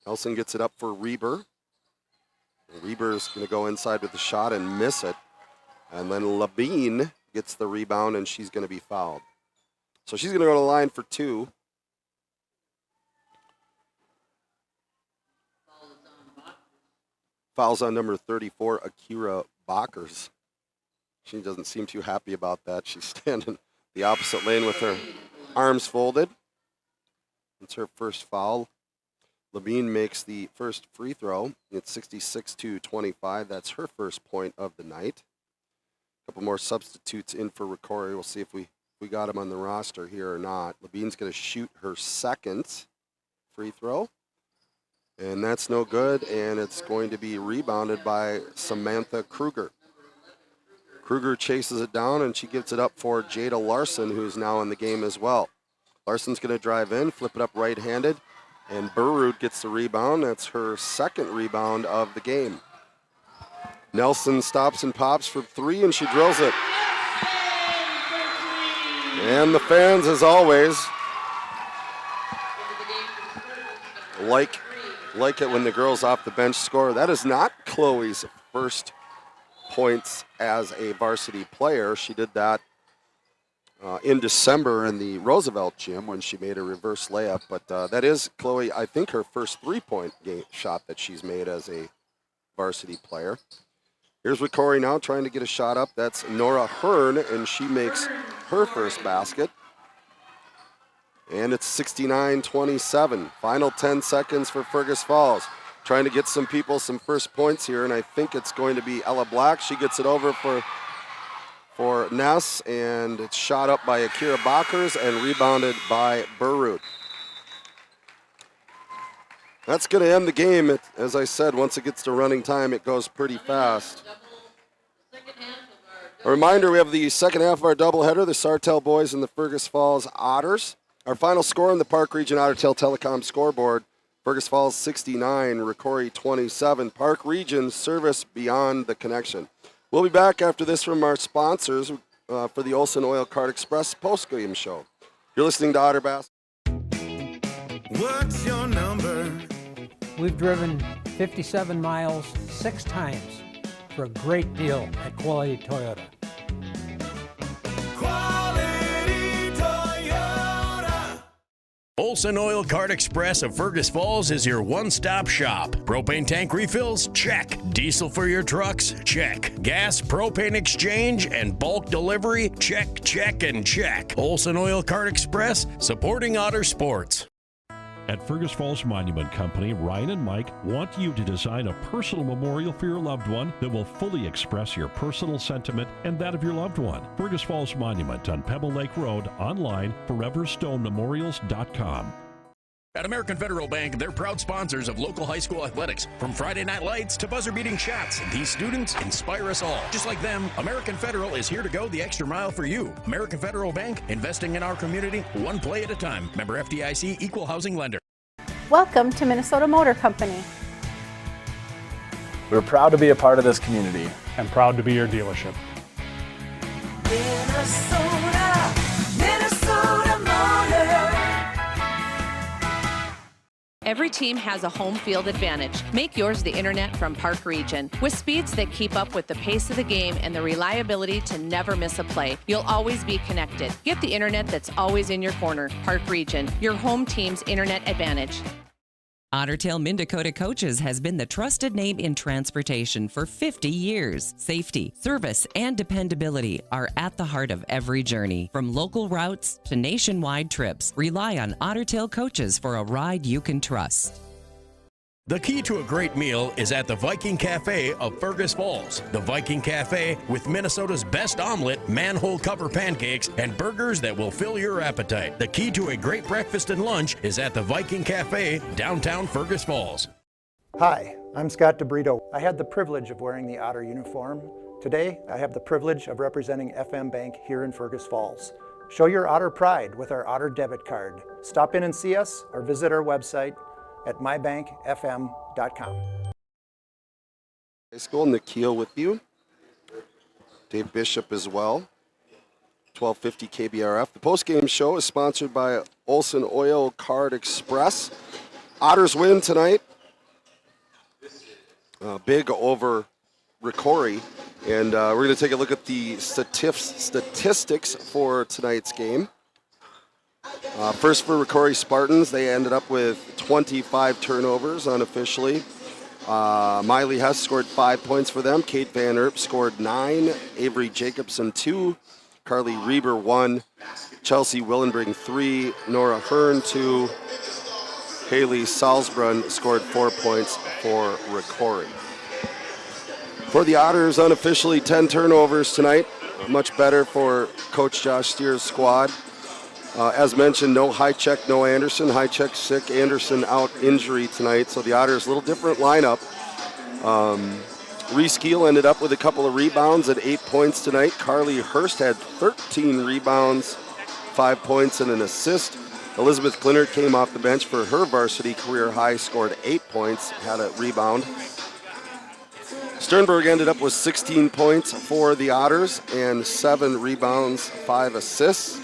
Nelson gets it up for Reber. Reber's going to go inside with the shot and miss it. And then Labine gets the rebound, and she's going to be fouled. So she's going to go to the line for 2. Fouls on number 34, Akira Bakers. She doesn't seem too happy about that. She's standing the opposite lane with her arms folded. It's her first foul. Labine makes the first free throw. It's 66-25. That's her first point of the night. A couple more substitutes in for Rocori. We'll see if we got him on the roster here or not. Labine's going to shoot her second free throw. And that's no good, and it's going to be rebounded by Samantha Kruger. Kruger chases it down, and she gives it up for Jada Larson, who's now in the game as well. Larson's going to drive in, flip it up right-handed, and Burrud gets the rebound. That's her second rebound of the game. Nelson stops and pops for 3, and she drills it. And the fans, as always, like it when the girls off the bench score. That is not Chloe's first points as a varsity player. She did that in December in the Roosevelt gym when she made a reverse layup. But that is Chloe, I think, her first three-point shot that she's made as a varsity player. Here's Rocori now trying to get a shot up. That's Nora Hearn, and she makes her first basket. And it's 69-27. Final 10 seconds for Fergus Falls. Trying to get some people some first points here, and I think it's going to be Ella Black. She gets it over for Ness, and it's shot up by Akira Bakers and rebounded by Burrud. That's going to end the game. As I said, once it gets to running time, it goes pretty fast. A reminder, we have the second half of our doubleheader, the Sartell boys and the Fergus Falls Otters. Our final score on the Park Region Ottertail Telecom scoreboard, Fergus Falls 69, Rocori 27. Park Region service beyond the connection. We'll be back after this from our sponsors for the Olson Oil Card Express post-game show. You're listening to Otter Bass. What's your number? We've driven 57 miles 6 times for a great deal at Quality Toyota. Quality Toyota. Olson Oil Card Express of Fergus Falls is your one-stop shop. Propane tank refills? Check. Diesel for your trucks? Check. Gas, propane exchange, and bulk delivery? Check, check, and check. Olson Oil Card Express, supporting Otter sports. At Fergus Falls Monument Company, Ryan and Mike want you to design a personal memorial for your loved one that will fully express your personal sentiment and that of your loved one. Fergus Falls Monument on Pebble Lake Road, online, foreverstonememorials.com. At American Federal Bank, they're proud sponsors of local high school athletics. From Friday night lights to buzzer-beating shots, these students inspire us all. Just like them, American Federal is here to go the extra mile for you. American Federal Bank, investing in our community, one play at a time. Member FDIC, equal housing lender. Welcome to Minnesota Motor Company. We're proud to be a part of this community. And proud to be your dealership. Minnesota Motor. Every team has a home field advantage. Make yours the internet from Park Region. With speeds that keep up with the pace of the game and the reliability to never miss a play, you'll always be connected. Get the internet that's always in your corner. Park Region, your home team's internet advantage. Ottertail Minn-Dakota Coaches has been the trusted name in transportation for 50 years. Safety, service, and dependability are at the heart of every journey. From local routes to nationwide trips, rely on Ottertail Coaches for a ride you can trust. The key to a great meal is at the Viking Cafe of Fergus Falls. The Viking Cafe with Minnesota's best omelet, manhole cover pancakes, and burgers that will fill your appetite. The key to a great breakfast and lunch is at the Viking Cafe, downtown Fergus Falls. Hi, I'm Scott DeBrito. I had the privilege of wearing the Otter uniform. Today, I have the privilege of representing FM Bank here in Fergus Falls. Show your Otter pride with our Otter debit card. Stop in and see us or visit our website at mybankfm.com. High school, Nick Keel with you. Dave Bishop as well. 1250 KBRF. The post-game show is sponsored by Olson Oil Card Express. Otters win tonight. Big over Rocori. And we're going to take a look at the statistics for tonight's game. First for Rocori Spartans, they ended up with 25 turnovers unofficially. Miley Hess scored 5 points for them. Kate Van Erp scored 9. Avery Jacobson 2. Carly Reber 1. Chelsea Willenbring 3. Nora Hearn 2. Haley Salzbrunn scored 4 points for Rocori. For the Otters, unofficially 10 turnovers tonight. Much better for Coach Josh Steer's squad. As mentioned, no Highcheck, no Anderson. Highcheck sick, Anderson out injury tonight. So the Otters, a little different lineup. Reese Keel ended up with a couple of rebounds at 8 points tonight. Carly Hurst had 13 rebounds, 5 points and an assist. Elizabeth Clinard came off the bench for her varsity career high, scored 8 points, had a rebound. Sternberg ended up with 16 points for the Otters and 7 rebounds, 5 assists.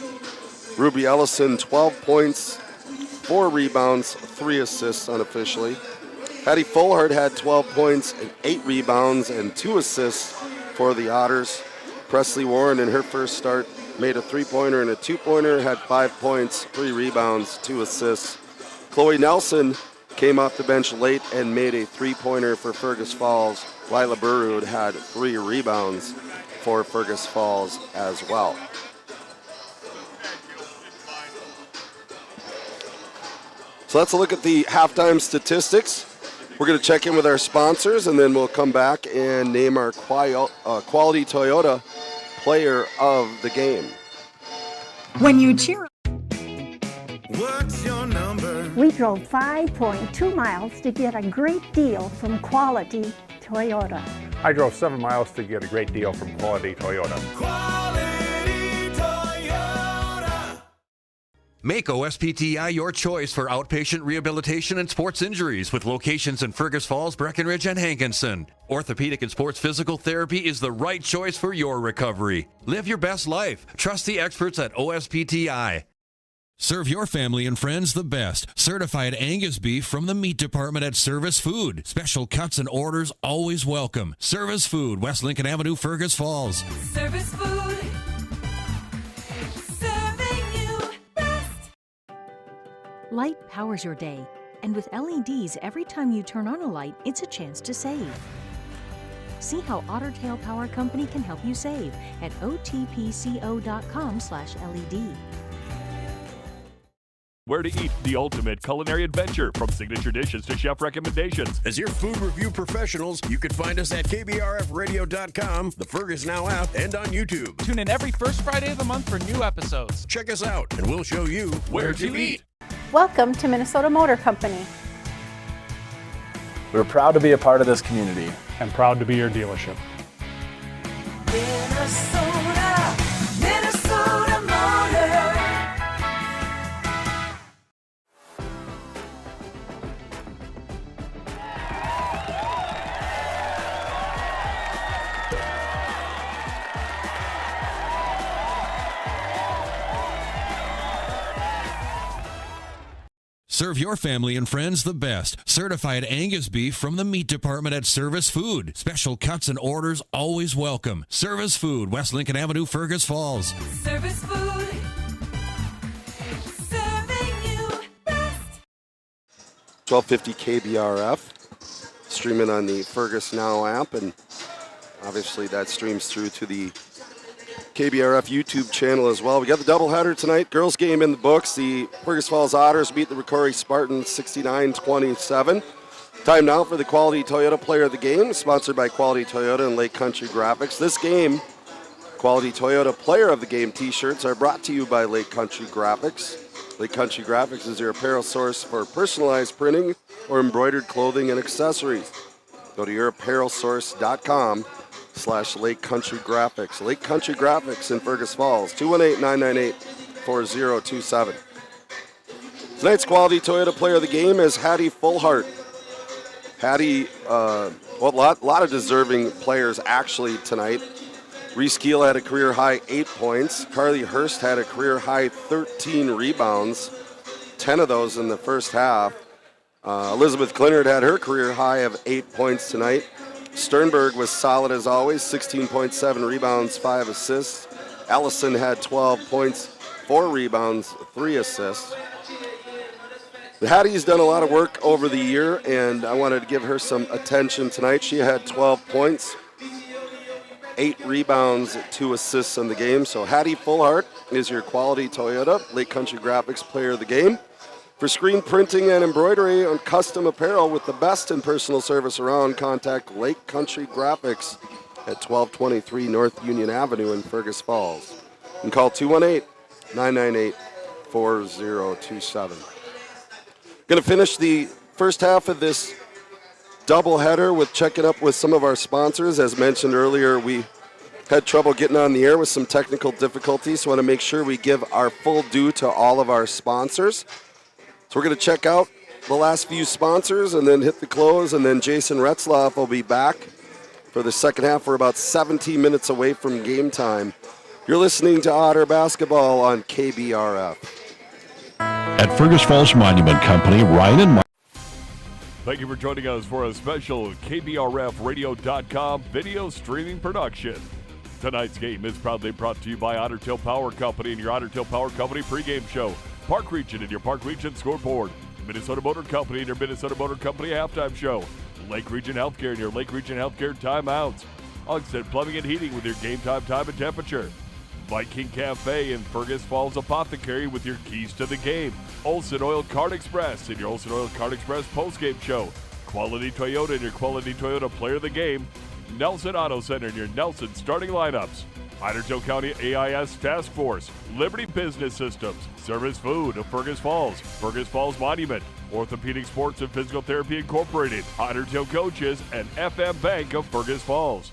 Ruby Ellison, 12 points, 4 rebounds, 3 assists unofficially. Patty Fullhard had 12 points and 8 rebounds and 2 assists for the Otters. Presley Warren in her first start made a 3-pointer and a 2-pointer, had 5 points, 3 rebounds, 2 assists. Chloe Nelson came off the bench late and made a 3-pointer for Fergus Falls. Lila Burrud had 3 rebounds for Fergus Falls as well. So let's look at the halftime statistics. We're going to check in with our sponsors, and then we'll come back and name our Quality Toyota Player of the Game. When you cheer, What's your number? we drove 5.2 miles to get a great deal from Quality Toyota. I drove 7 miles to get a great deal from Quality Toyota. Quality Toyota. Make OSPTI your choice for outpatient rehabilitation and sports injuries with locations in Fergus Falls, Breckenridge, and Hankinson. Orthopedic and sports physical therapy is the right choice for your recovery. Live your best life. Trust the experts at OSPTI. Serve your family and friends the best. Certified Angus beef from the meat department at Service Food. Special cuts and orders always welcome. Service Food, West Lincoln Avenue, Fergus Falls. Service Food. Serving you best. Light powers your day, and with LEDs, every time you turn on a light, it's a chance to save. See how Otter Tail Power Company can help you save at otpco.com/LED. Where to eat, the ultimate culinary adventure, from signature dishes to chef recommendations. As your food review professionals, you can find us at KBRFradio.com, the Fergus Now app, and on YouTube. Tune in every first Friday of the month for new episodes. Check us out, and we'll show you where to eat. Welcome to Minnesota Motor Company. We're proud to be a part of this community. And proud to be your dealership. Minnesota, Minnesota Motor. Serve your family and friends the best. Certified Angus beef from the meat department at Service Food. Special cuts and orders always welcome. Service Food, West Lincoln Avenue, Fergus Falls. Service Food. Serving you best. 1250 KBRF. Streaming on the Fergus Now app, and obviously that streams through to the KBRF YouTube channel as well. We got the doubleheader tonight. Girls game in the books. The Fergus Falls Otters beat the Rocori Spartans 69-27. Time now for the Quality Toyota Player of the Game, sponsored by Quality Toyota and Lake Country Graphics. This game, Quality Toyota Player of the Game t-shirts are brought to you by Lake Country Graphics. Lake Country Graphics is your apparel source for personalized printing or embroidered clothing and accessories. Go to yourapparelsource.com/Lake Country Graphics. Lake Country Graphics in Fergus Falls, 218-998-4027. Tonight's Quality Toyota Player of the Game is Hattie Fullhart. Hattie, a lot of deserving players actually tonight. Reese Keel had a career-high 8 points. Carly Hurst had a career-high 13 rebounds, 10 of those in the first half. Elizabeth Clinard had her career-high of 8 points tonight. Sternberg was solid as always, 16.7 rebounds, 5 assists. Allison had 12 points, 4 rebounds, 3 assists. The Hattie's done a lot of work over the year, and I wanted to give her some attention tonight. She had 12 points, 8 rebounds, 2 assists in the game. So Hattie Fullhart is your Quality Toyota Lake Country Graphics Player of the Game. For screen printing and embroidery on custom apparel with the best in personal service around, contact Lake Country Graphics at 1223 North Union Avenue in Fergus Falls. And call 218-998-4027. Going to finish the first half of this doubleheader with checking up with some of our sponsors. As mentioned earlier, we had trouble getting on the air with some technical difficulties, so I want to make sure we give our full due to all of our sponsors. So we're going to check out the last few sponsors and then hit the close, and then Jason Retzloff will be back for the second half. We're about 17 minutes away from game time. You're listening to Otter Basketball on KBRF. At Fergus Falls Monument Company, Ryan and Mike. Thank you for joining us for a special KBRFradio.com video streaming production. Tonight's game is proudly brought to you by Otter Tail Power Company and your Otter Tail Power Company pregame show. Park Region and your Park Region scoreboard. Minnesota Motor Company and your Minnesota Motor Company halftime show. Lake Region Healthcare and your Lake Region Healthcare timeouts. Oxted Plumbing and Heating with your game time and temperature. Viking Cafe, and Fergus Falls Apothecary with your keys to the game. Olson Oil Card Express and your Olson Oil Card Express postgame show. Quality Toyota and your Quality Toyota player of the game. Nelson Auto Center and your Nelson starting lineups. Idaho County AIS Task Force, Liberty Business Systems, Service Food of Fergus Falls Monument, Orthopedic Sports and Physical Therapy Incorporated, Otter Tail Coaches, and FM Bank of Fergus Falls.